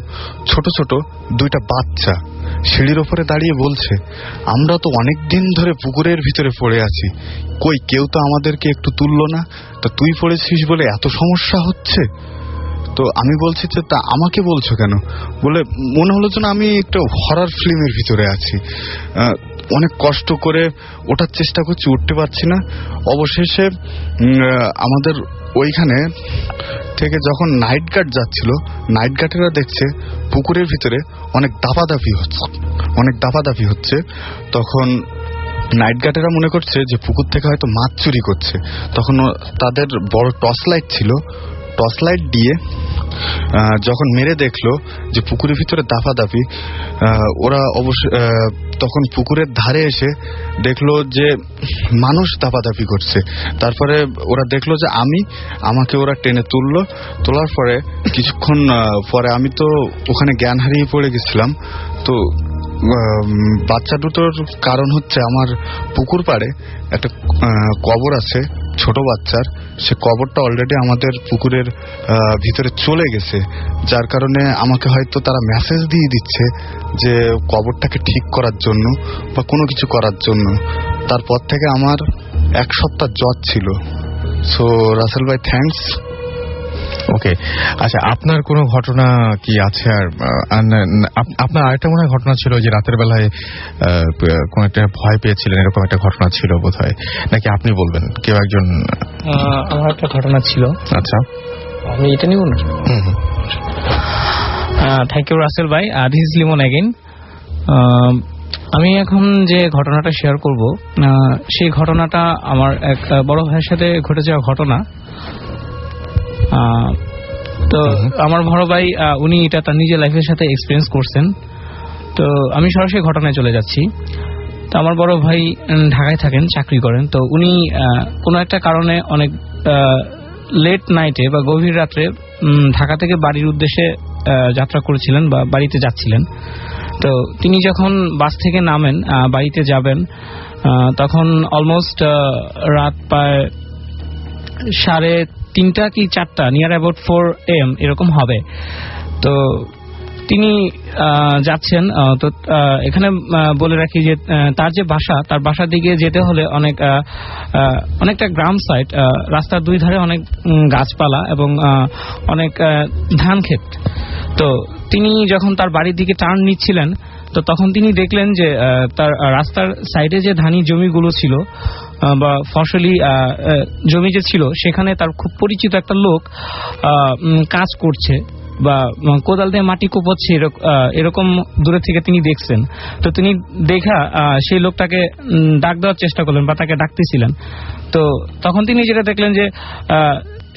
[SPEAKER 3] ছোট ছোট 2টা বাচ্চা সিঁড়ির ওপরে দাঁড়িয়ে বলছে, আমরা তো অনেক দিন ধরে পুকুরের ভিতরে পড়ে আছি, কই কেউ তো আমাদেরকে একটু তুললো না, তা তুই পড়েছিস বলে এত সমস্যা হচ্ছে। তো আমি বলছি যে তা আমাকে বলছো কেন? বলে মনে হলো যেন আমি একটা হরর ফিল্মের ভিতরে আছি। অনেক কষ্ট করে ওঠার চেষ্টা করছি, উঠতে পারছি না। অবশেষে আমাদের ওইখানে থেকে যখন নাইট গার্ড যাচ্ছিল, নাইট গার্ডেরা দেখছে পুকুরের ভিতরে অনেক দাপাদাপি হচ্ছে। তখন নাইট গার্ডেরা মনে করছে যে পুকুর থেকে হয়তো মাছ চুরি করছে। তখন তাদের বড় টর্চ লাইট ছিল, টর্চ লাইট দিয়ে যখন মেরে দেখলো যে পুকুরের ভিতরে দাপাদাপি, ওরা অবশ্য তখন পুকুরের ধারে এসে দেখলো যে মানুষ দাপাদাপি করছে। তারপরে ওরা দেখলো যে আমাকে ওরা টেনে তুললো। তোলার পরে কিছুক্ষণ পরে আমি তো ওখানে জ্ঞান হারিয়ে পড়ে গেছিলাম। তো বাচ্চা দুটোর কারণ হচ্ছে আমার পুকুর পাড়ে একটা কবর আছে ছোট বাচ্চার, সে কবরটা অলরেডি আমাদের পুকুরের ভিতরে চলে গেছে, যার কারণে আমাকে হয়তো তারা মেসেজ দিয়ে দিচ্ছে যে কবরটাকে ঠিক করার জন্য বা কোনো কিছু করার জন্য। তারপর থেকে আমার 1 সপ্তাহ জ্বর ছিল। সো রাসেল ভাই, থ্যাঙ্কস।
[SPEAKER 1] ওকে, আচ্ছা, আপনার কোনো ঘটনা কি আছে? আর আপনার আরেকটা মনে হয় ঘটনা ছিল যে রাতের বেলায় কোন একটা ভয় পেয়েছিলেন, এরকম একটা ঘটনা ছিল বোধহয়, নাকি আপনি বলবেন? কেউ একজন।
[SPEAKER 2] আমার একটা ঘটনা ছিল।
[SPEAKER 1] আচ্ছা,
[SPEAKER 2] আমি এটা নিব না। থ্যাংক ইউ রাসেল ভাই। This is Limon again. আমি এখন যে ঘটনাটা শেয়ার করব, সেই ঘটনাটা আমার এক বড় ভাইয়ের সাথে ঘটে যাওয়া ঘটনা। তো আমার বড় ভাই উনি এটা তার নিজের লাইফের সাথে এক্সপিরিয়েন্স করছেন। তো আমি সরাসরি ঘটনায় চলে যাচ্ছি। তো আমার বড় ভাই ঢাকায় থাকেন, চাকরি করেন। তো উনি কোনো একটা কারণে অনেক লেট নাইটে বা গভীর রাত্রে ঢাকা থেকে বাড়ির উদ্দেশ্যে যাত্রা করেছিলেন বা বাড়িতে যাচ্ছিলেন। তো তিনি যখন বাস থেকে নামেন বাড়িতে যাবেন, তখন অলমোস্ট রাত প্রায় 3:30 কি 4টা, নিয়ার অ্যাবাউট 4 AM এরকম হবে। তো তিনি যাচ্ছেন। তো এখানে বলে রাখি যে তার যে বাসা, তার বাসার দিকে যেতে হলে অনেকটা গ্রাম সাইড, রাস্তার 2 ধারে অনেক গাছপালা এবং অনেক ধান ক্ষেত। তো তিনি যখন তার বাড়ির দিকে টার্ন নিচ্ছিলেন, তো তখন তিনি দেখলেন যে তার রাস্তার সাইডে যে ধানি জমিগুলো ছিল বা ফসলি জমি যে ছিল, সেখানে তার খুব পরিচিত একটা লোক কাজ করছে। বা কোদাল দিয়ে মাটি কোপাচ্ছে এরকম দূরে থেকে তিনি দেখছেন। তো তিনি দেখা সেই লোকটাকে ডাক দেওয়ার চেষ্টা করলেন বা তাকে ডাকতেছিলেন। তো তখন তিনি যেটা দেখলেন যে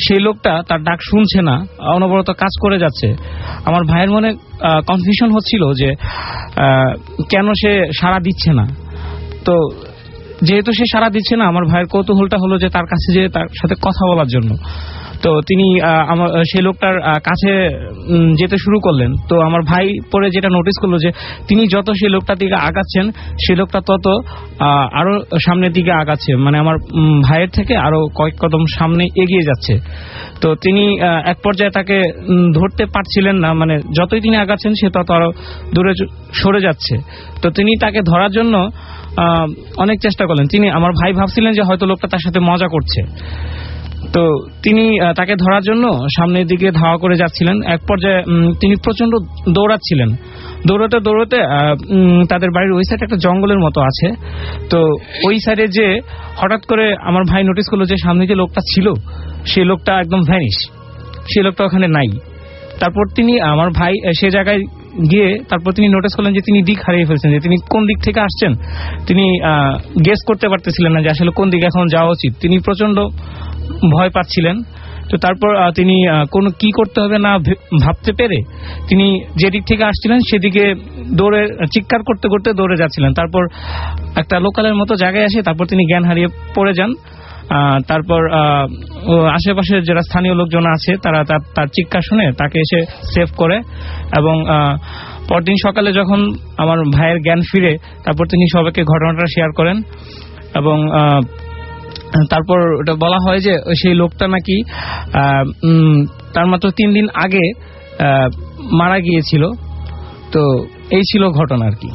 [SPEAKER 2] সেই লোকটা তার ডাক শুনছে না, অনবরত কাজ করে যাচ্ছে। আমার ভাইয়ের মনে কনফিউশন হচ্ছিল যে কেন সে সাড়া দিচ্ছে না। তো যেহেতু সে সাড়া দিচ্ছে না, আমার ভাইয়ের কৌতূহলটা হলো যে তার কাছে যে তার সাথে কথা বলার জন্য। তো তিনি সেই লোকটার কাছে যেতে শুরু করলেন। তো আমার ভাই পরে যেটা নোটিস করলো যে তিনি যত সেই লোকটার দিকে আগাচ্ছেন, সেই লোকটা তত আরো সামনের দিকে আগাচ্ছে, মানে আমার ভাইয়ের থেকে আরো কয়েক কদম সামনে এগিয়ে যাচ্ছে। তো তিনি এক পর্যায়ে তাকে ধরতে পারছিলেন না, মানে যতই তিনি আগাচ্ছেন সে তত আরো দূরে সরে যাচ্ছে। তো তিনি তাকে ধরার জন্য অনেক চেষ্টা করলেন। আমার ভাই ভাবছিলেন যে হয়তো লোকটা তার সাথে মজা করছে। তো তিনি তাকে ধরার জন্য সামনের দিকে ধাওয়া করে যাচ্ছিলেন। এক পর্যায়ে তিনি প্রচন্ড দৌড়াচ্ছিলেন। দৌড়াতে দৌড়াতে তাদের বাড়ির ওই সাইডে একটা জঙ্গলের মতো আছে। তো ওই সাইডে যে হঠাৎ করে আমার ভাই নোটিস করলো যে সামনে যে লোকটা ছিল সেই লোকটা একদম ভ্যানিশ, সেই লোকটা ওখানে নাই। তারপর তিনি আমার ভাই সে জায়গায় গিয়ে তারপর তিনি নোটিস করলেন যে তিনি দিক হারিয়ে ফেলছেন, যে তিনি কোন দিক থেকে আসছেন তিনি গেস করতে পারতেছিলেন না যে আসলে কোন দিকে এখন যাওয়া উচিত। তিনি প্রচন্ড ভয় পাচ্ছিলেন। তো তারপর তিনি কোনো কি করতে হবে না ভাবতে পেরে তিনি যে দিক থেকে আসছিলেন সেদিকে দৌড়ে চিৎকার করতে করতে দৌড়ে যাচ্ছিলেন। তারপর একটা লোকালের মতো জায়গায় আসে তারপর তিনি জ্ঞান হারিয়ে পড়ে যান। তারপর আশেপাশের যারা স্থানীয় লোকজন আছে তারা তার চিৎকার শুনে তাকে এসে সেভ করে এবং পরদিন সকালে যখন আমার ভাইয়ের জ্ঞান ফিরে তারপর তিনি সবাইকে ঘটনাটা শেয়ার করেন এবং তারপর ওটা বলা হয় যে সেই লোকটা নাকি তার মাত্র 3 দিন আগে মারা গিয়েছিল। তো এই ছিল ঘটনা আর কি।